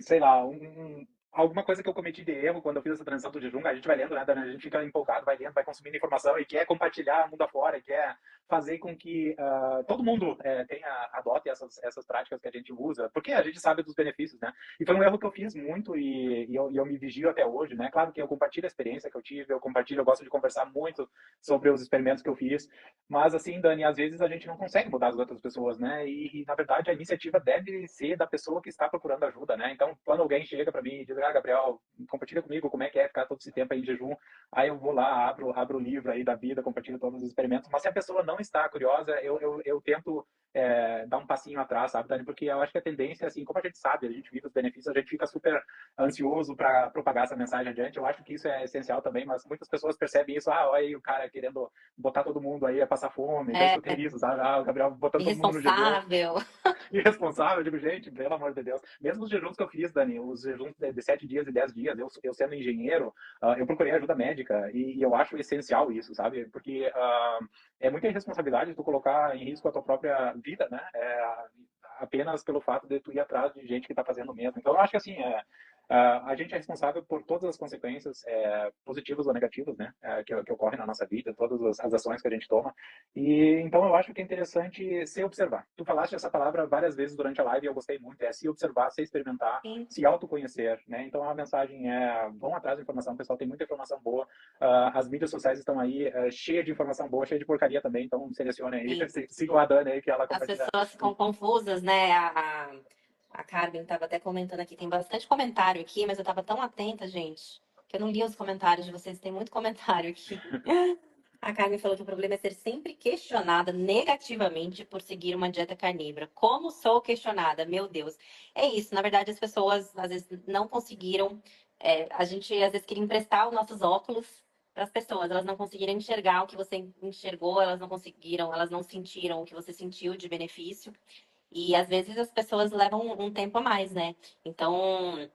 Sei lá, alguma coisa que eu cometi de erro quando eu fiz essa transição do jejum, a gente vai lendo, né, Dani? A gente fica empolgado, vai lendo, vai consumindo informação e quer compartilhar mundo afora, e quer fazer com que todo mundo adote essas práticas que a gente usa, porque a gente sabe dos benefícios, né? E foi um erro que eu fiz muito e eu me vigio até hoje, né? Claro que eu compartilho a experiência que eu tive, eu gosto de conversar muito sobre os experimentos que eu fiz, mas assim, Dani, às vezes a gente não consegue mudar as outras pessoas, né? E na verdade a iniciativa deve ser da pessoa que está procurando ajuda, né? Então, quando alguém chega para mim e diz, Gabriel, compartilha comigo como é que é ficar todo esse tempo aí em jejum, aí eu vou lá, abro o livro aí da vida, compartilho todos os experimentos. Mas se a pessoa não está curiosa, eu tento dar um passinho atrás, sabe, Dani? Porque eu acho que a tendência, assim, como a gente sabe, a gente vive os benefícios, a gente fica super ansioso para propagar essa mensagem adiante. Eu acho que isso é essencial também, mas muitas pessoas percebem isso, olha aí o cara querendo botar todo mundo aí a passar fome. Já É, escutei isso, sabe? O Gabriel botando todo mundo no jejum. irresponsável. Irresponsável. Eu digo, gente, pelo amor de Deus. Mesmo os jejuns que eu fiz, Dani, os jejuns de 7 dias e 10 dias, eu sendo engenheiro, eu procurei ajuda médica e eu acho essencial isso, sabe? Porque é muita irresponsabilidade tu colocar em risco a tua própria vida, né? Apenas pelo fato de tu ir atrás de gente que está fazendo o mesmo. Então, eu acho que assim, a gente é responsável por todas as consequências, positivas ou negativas, né, que ocorrem na nossa vida, todas as ações que a gente toma. E então eu acho que é interessante se observar. Tu falaste essa palavra várias vezes durante a live e eu gostei muito, é se observar, se experimentar, Sim. se autoconhecer, né? Então a mensagem é, vão atrás de informação, o pessoal tem muita informação boa, as mídias sociais estão aí, cheias de informação boa, cheia de porcaria também, então selecione aí, Sim. sigam a Dani aí que ela As compartilha. pessoas ficam confusas, né? A Carmen estava até comentando aqui, tem bastante comentário aqui, mas eu estava tão atenta, gente, que eu não li os comentários de vocês, tem muito comentário aqui. A Carmen falou que o problema é ser sempre questionada negativamente por seguir uma dieta carnívora. Como sou questionada? Meu Deus. É isso, na verdade, as pessoas às vezes não conseguiram. A gente às vezes queria emprestar os nossos óculos para as pessoas, elas não conseguiram enxergar o que você enxergou, elas não conseguiram, elas não sentiram o que você sentiu de benefício. E às vezes as pessoas levam um tempo a mais, né? Então,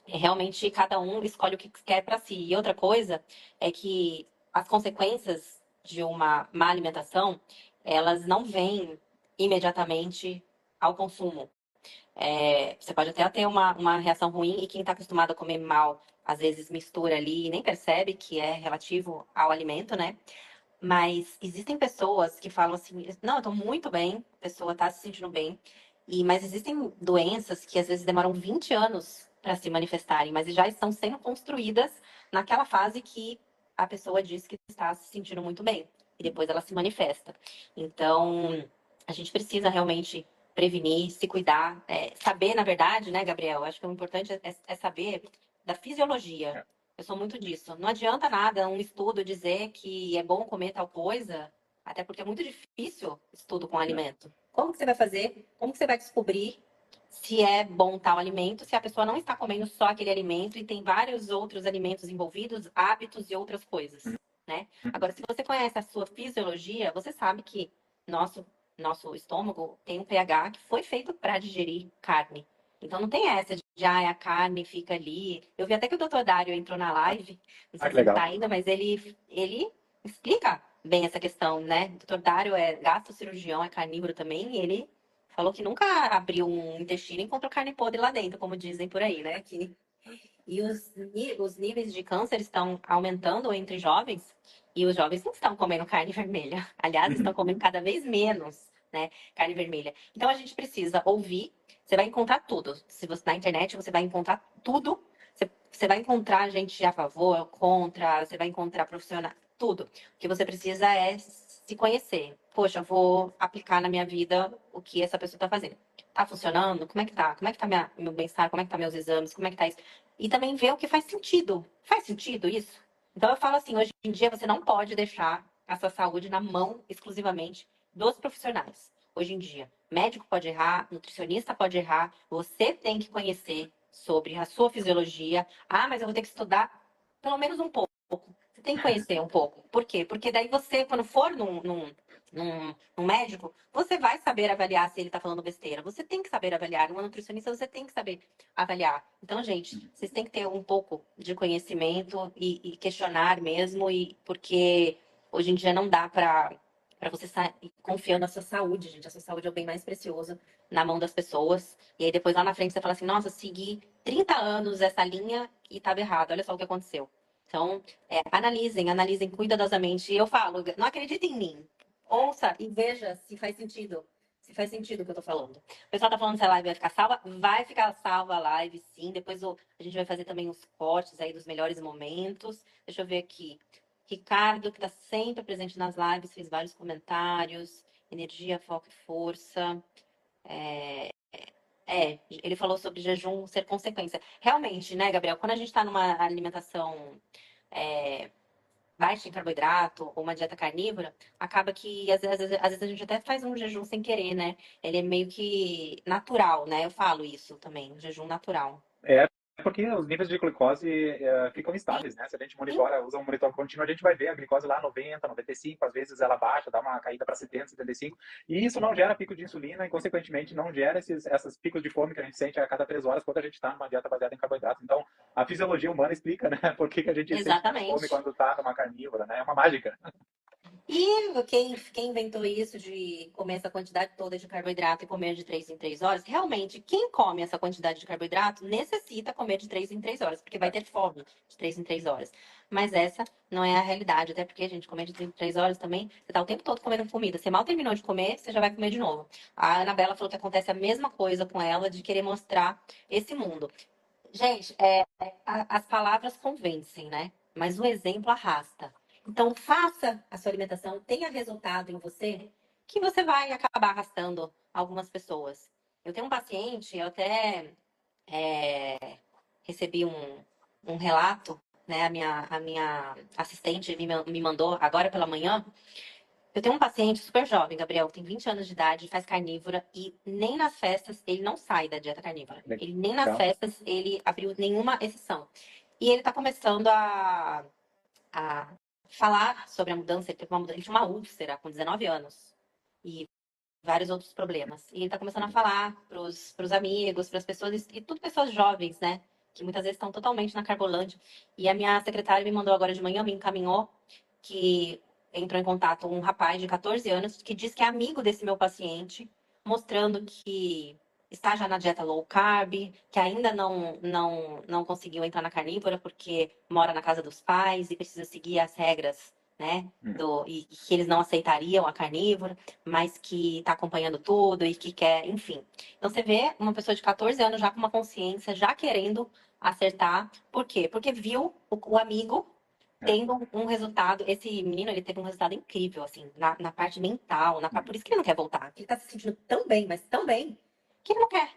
realmente cada um escolhe o que quer para si. E outra coisa é que as consequências de uma má alimentação, elas não vêm imediatamente ao consumo. Você pode até ter uma reação ruim e quem está acostumado a comer mal, às vezes mistura ali e nem percebe que é relativo ao alimento, né? Mas existem pessoas que falam assim, não, eu tô muito bem, a pessoa tá se sentindo bem. Mas existem doenças que às vezes demoram 20 anos para se manifestarem, mas já estão sendo construídas naquela fase que a pessoa diz que está se sentindo muito bem. E depois ela se manifesta. Então, a gente precisa realmente prevenir, se cuidar, saber, na verdade, né, Gabriel? Acho que o importante é saber da fisiologia. Eu sou muito disso. Não adianta nada um estudo dizer que é bom comer tal coisa, até porque é muito difícil estudo com É. alimento. Como que você vai fazer? Como que você vai descobrir se é bom tal alimento, se a pessoa não está comendo só aquele alimento e tem vários outros alimentos envolvidos, hábitos e outras coisas, né? Agora, se você conhece a sua fisiologia, você sabe que nosso, nosso estômago tem um pH que foi feito para digerir carne. Então não tem essa de, a carne fica ali. Eu vi até que o doutor Dário entrou na live, não Ah, sei que se ele legal. tá ainda, mas ele explica bem essa questão, né? O doutor Dário é gastrocirurgião, é carnívoro também, e ele falou que nunca abriu um intestino e encontrou carne podre lá dentro, como dizem por aí, né? E os níveis de câncer estão aumentando entre jovens, e os jovens não estão comendo carne vermelha. Aliás, estão Uhum. comendo cada vez menos, né, carne vermelha. Então a gente precisa ouvir. Você vai encontrar tudo. Se você na internet você vai encontrar tudo. Você vai encontrar gente a favor, contra, você vai encontrar profissional, tudo. O que você precisa é se conhecer. Poxa, eu vou aplicar na minha vida o que essa pessoa está fazendo. Tá funcionando? Como é que tá? Como é que tá meu bem-estar? Como é que tá meus exames? Como é que tá isso? E também ver o que faz sentido. Faz sentido isso? Então eu falo assim, hoje em dia você não pode deixar a sua saúde na mão exclusivamente dos profissionais. Hoje em dia, médico pode errar, nutricionista pode errar, você tem que conhecer sobre a sua fisiologia. Ah, mas eu vou ter que estudar pelo menos um pouco. Você tem que conhecer um pouco. Por quê? Porque daí você, quando for num médico, você vai saber avaliar se ele está falando besteira. Você tem que saber avaliar. Uma nutricionista, você tem que saber avaliar. Então, gente, vocês têm que ter um pouco de conhecimento e questionar mesmo, e porque hoje em dia não dá para você sair confiando na sua saúde, gente. A sua saúde é o bem mais precioso na mão das pessoas. E aí depois lá na frente você fala assim, nossa, segui 30 anos essa linha e estava errado. Olha só o que aconteceu. Então, analisem cuidadosamente. E eu falo, não acredite em mim. Ouça e veja se faz sentido. Se faz sentido o que eu tô falando. O pessoal tá falando se a live vai ficar salva. Vai ficar salva a live, sim. Depois a gente vai fazer também os cortes aí dos melhores momentos. Deixa eu ver aqui. Ricardo, que tá sempre presente nas lives, fez vários comentários. Energia, foco e força. Ele falou sobre jejum ser consequência. Realmente, né, Gabriel? Quando a gente tá numa alimentação é, baixa em carboidrato ou uma dieta carnívora, acaba que às vezes a gente até faz um jejum sem querer, né? Ele é meio que natural, né? Eu falo isso também, um jejum natural. É porque os níveis de glicose ficam Sim, estáveis, né? Se a gente sim, monitora, usa um monitor contínuo, a gente vai ver a glicose lá 90, 95, às vezes ela baixa, dá uma caída para 70, 75, e isso não gera pico de insulina e, consequentemente, não gera esses picos de fome que a gente sente a cada 3 horas quando a gente está numa dieta baseada em carboidrato. Então, a fisiologia humana explica, né, por que a gente sente menos fome exatamente. quando está numa carnívora, né? É uma mágica. E quem inventou isso de comer essa quantidade toda de carboidrato e comer de 3 em 3 horas, realmente, quem come essa quantidade de carboidrato necessita comer de 3 em 3 horas, porque vai ter fome de 3 em 3 horas. Mas essa não é a realidade, até porque, gente, comer de 3 em 3 horas também, você tá o tempo todo comendo comida. Você mal terminou de comer, você já vai comer de novo. A Anabela falou que acontece a mesma coisa com ela, de querer mostrar esse mundo. Gente, as palavras convencem, né? Mas o exemplo arrasta. Então, faça a sua alimentação, tenha resultado em você, que você vai acabar arrastando algumas pessoas. Eu tenho um paciente, eu até recebi um relato, né? A minha assistente me mandou agora pela manhã. Eu tenho um paciente super jovem, Gabriel, tem 20 anos de idade, faz carnívora e nem nas festas ele não sai da dieta carnívora. Ele nem nas Legal. festas ele abriu nenhuma exceção. E ele tá começando a falar sobre a mudança. Ele teve uma mudança, ele tinha uma úlcera com 19 anos e vários outros problemas. E ele tá começando a falar pros amigos, pras pessoas, e tudo pessoas jovens, né? Que muitas vezes estão totalmente na Carbolândia. E a minha secretária me mandou agora de manhã, me encaminhou que entrou em contato um rapaz de 14 anos que diz que é amigo desse meu paciente, mostrando que está já na dieta low carb, que ainda não conseguiu entrar na carnívora porque mora na casa dos pais e precisa seguir as regras, né? E que eles não aceitariam a carnívora, mas que está acompanhando tudo e que quer, enfim. Então você vê uma pessoa de 14 anos já com uma consciência, já querendo acertar. Por quê? Porque viu o amigo É. tendo um resultado. Esse menino, ele teve um resultado incrível, assim, na parte mental, por isso que ele não quer voltar. Ele tá se sentindo tão bem, mas tão bem, que ele não quer.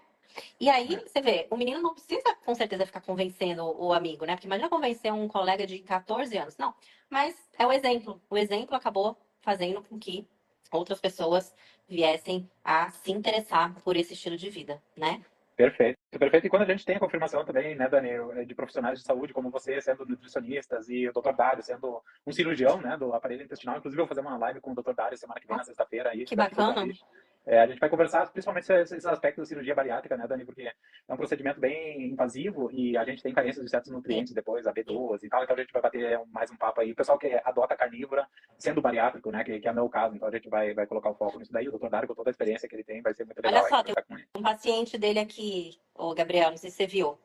E aí, você vê, o menino não precisa, com certeza, ficar convencendo o amigo, né? Porque imagina convencer um colega de 14 anos. Não, mas é o exemplo. O exemplo acabou fazendo com que outras pessoas viessem a se interessar por esse estilo de vida, né? Perfeito, perfeito. E quando a gente tem a confirmação também, né, Dani, de profissionais de saúde como você, sendo nutricionistas, e o Dr. Dário sendo um cirurgião, né, do aparelho intestinal. Inclusive, eu vou fazer uma live com o Dr. Dário semana que vem, Ó, na sexta-feira, aí, que já fica o bacana. convite. A gente vai conversar principalmente esses aspectos da cirurgia bariátrica, né, Dani, porque é um procedimento bem invasivo e a gente tem carência de certos Sim, nutrientes depois, a sim. B12 e tal, então a gente vai bater mais um papo aí. O pessoal que adota carnívora, sendo bariátrico, né, que é o meu caso, então a gente vai colocar o foco nisso daí. O Dr. Dário, com toda a experiência que ele tem, vai ser muito Olha legal aí só, tem conversar com ele. um paciente dele aqui, o Gabriel, não sei se você viu.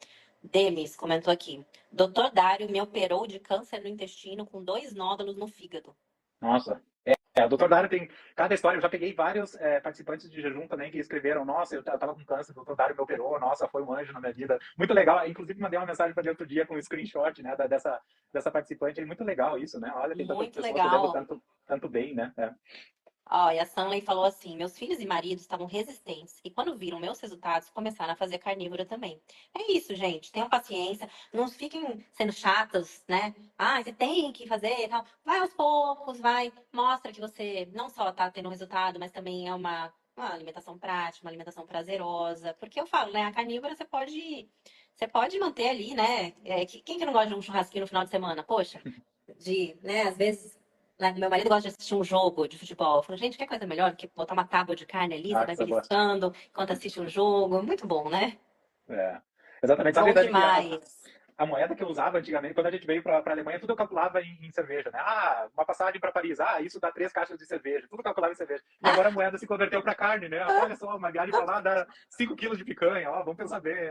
Demis comentou aqui. Doutor Dário me operou de câncer no intestino com 2 nódulos no fígado. Nossa. O Dr. Dário tem cada história. Eu já peguei vários participantes de jejum também que escreveram: Nossa, eu tava com câncer, o Dr. Dário me operou, nossa, foi um anjo na minha vida. Muito legal. Inclusive, mandei uma mensagem para ele outro dia com um screenshot, né, dessa participante. É muito legal isso, né? Olha, tem tanta Muito pessoa se dando legal. tanto bem, né? Ó, e a Sanley falou assim: meus filhos e marido estavam resistentes e quando viram meus resultados, começaram a fazer carnívora também. É isso, gente. Tenham paciência. Não fiquem sendo chatos, né? Ah, você tem que fazer e tal. Vai aos poucos, vai. Mostra que você não só tá tendo resultado, mas também é uma alimentação prática, uma alimentação prazerosa. Porque eu falo, né? A carnívora você pode manter ali, né? Quem que não gosta de um churrasquinho no final de semana? Poxa, né? Às vezes. Né, meu marido gosta de assistir um jogo de futebol. Eu falo, gente, quer coisa melhor do que botar uma tábua de carne ali, você Ah, vai que boa. beliscando enquanto assiste um jogo. Muito bom, né? É. Exatamente. Sabe, Bom Dani, que demais. a moeda que eu usava antigamente, quando a gente veio para a Alemanha, tudo eu calculava em cerveja, né? Ah, uma passagem para Paris, isso dá 3 caixas de cerveja, tudo calculava em cerveja. E agora a moeda se converteu para carne, né? Olha só, uma viagem para lá dá 5 quilos de picanha, vamos pensar bem.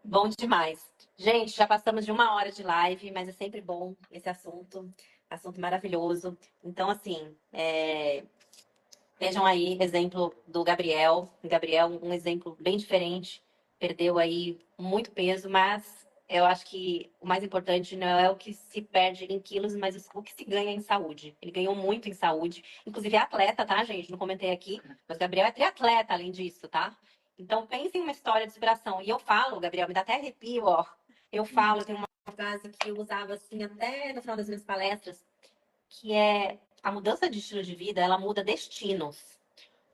Bom demais. Gente, já passamos de 1 hora de live, mas é sempre bom esse assunto. Assunto maravilhoso. Então, assim, vejam aí, exemplo do Gabriel. O Gabriel, um exemplo bem diferente. Perdeu aí muito peso, mas eu acho que o mais importante não é o que se perde em quilos, mas o que se ganha em saúde. Ele ganhou muito em saúde. Inclusive é atleta, tá, gente? Não comentei aqui, mas o Gabriel é triatleta, além disso, tá? Então pense em uma história de inspiração. E eu falo, Gabriel, me dá até arrepio, ó. Eu falo, tem uma frase que eu usava assim até no final das minhas palestras, que é a mudança de estilo de vida, ela muda destinos.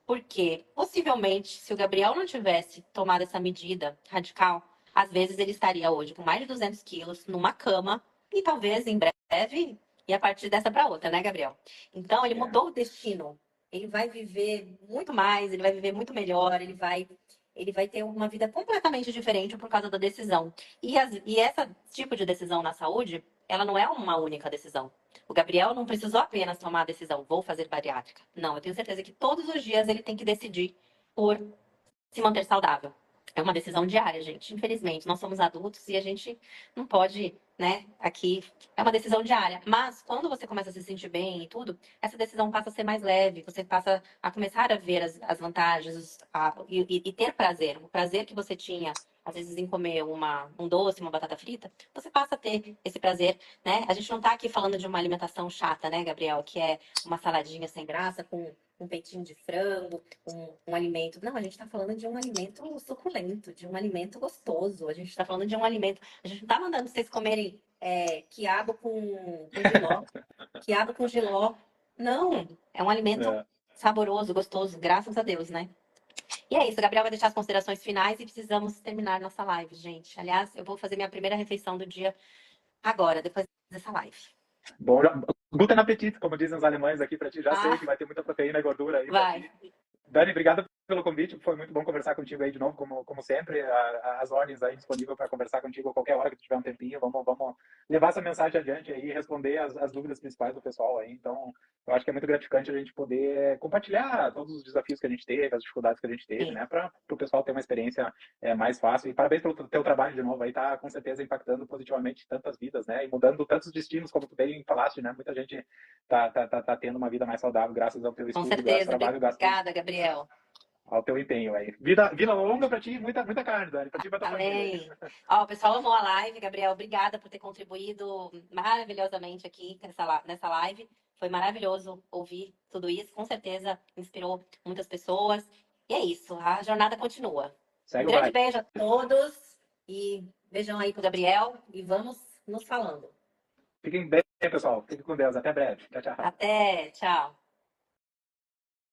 Porque, possivelmente, se o Gabriel não tivesse tomado essa medida radical, às vezes ele estaria hoje com mais de 200 quilos, numa cama, e talvez em breve, e a partir dessa para outra, né, Gabriel? Então, ele É. mudou o destino. Ele vai viver muito mais, ele vai viver muito melhor, ele vai ter uma vida completamente diferente por causa da decisão. E esse tipo de decisão na saúde, ela não é uma única decisão. O Gabriel não precisou apenas tomar a decisão, vou fazer bariátrica. Não, eu tenho certeza que todos os dias ele tem que decidir por se manter saudável. É uma decisão diária, gente. Infelizmente, nós somos adultos e a gente não pode, né? Aqui é uma decisão diária. Mas quando você começa a se sentir bem e tudo, essa decisão passa a ser mais leve. Você passa a começar a ver as vantagens e ter prazer. O prazer que você tinha, às vezes, em comer um doce, uma batata frita, você passa a ter esse prazer, né? A gente não tá aqui falando de uma alimentação chata, né, Gabriel? Que é uma saladinha sem graça com um peitinho de frango, um alimento. Não, a gente está falando de um alimento suculento, de um alimento gostoso. A gente está falando de um alimento. A gente não está mandando vocês comerem quiabo com jiló. Quiabo com jiló. Não, é um alimento É. saboroso, gostoso, graças a Deus, né? E é isso, o Gabriel vai deixar as considerações finais e precisamos terminar nossa live, gente. Aliás, eu vou fazer minha primeira refeição do dia agora, depois dessa live. Bom, guten Appetit, como dizem os alemães aqui para ti. Já sei Ah, que vai ter muita proteína e gordura aí para vai. ti. Dani, obrigado pelo convite. Foi muito bom conversar contigo aí de novo, como sempre. As ordens aí disponíveis para conversar contigo a qualquer hora que tu tiver um tempinho. Vamos levar essa mensagem adiante aí e responder as dúvidas principais do pessoal aí. Então, eu acho que é muito gratificante a gente poder compartilhar todos os desafios que a gente teve, as dificuldades que a gente teve, Sim, né, para o pessoal ter uma experiência mais fácil. E parabéns pelo teu trabalho de novo aí, tá com certeza impactando positivamente tantas vidas, né, e mudando tantos destinos, como tu bem falaste, né. Muita gente tá tendo uma vida mais saudável graças ao teu com estudo, graças ao certeza. trabalho, graças Obrigada, Gabriel. ao teu empenho aí. Vida longa pra ti, muita carne, Dani, pra ti e pra tua família aí. Amém. Ó, o pessoal amou a live, Gabriel. Obrigada por ter contribuído maravilhosamente aqui nessa live. Foi maravilhoso ouvir tudo isso. Com certeza inspirou muitas pessoas. E é isso, a jornada continua. Um Segue o grande baile. beijo a todos e beijão aí pro Gabriel e vamos nos falando. Fiquem bem, pessoal. Fiquem com Deus. Até breve. Tchau, tchau. Até, tchau.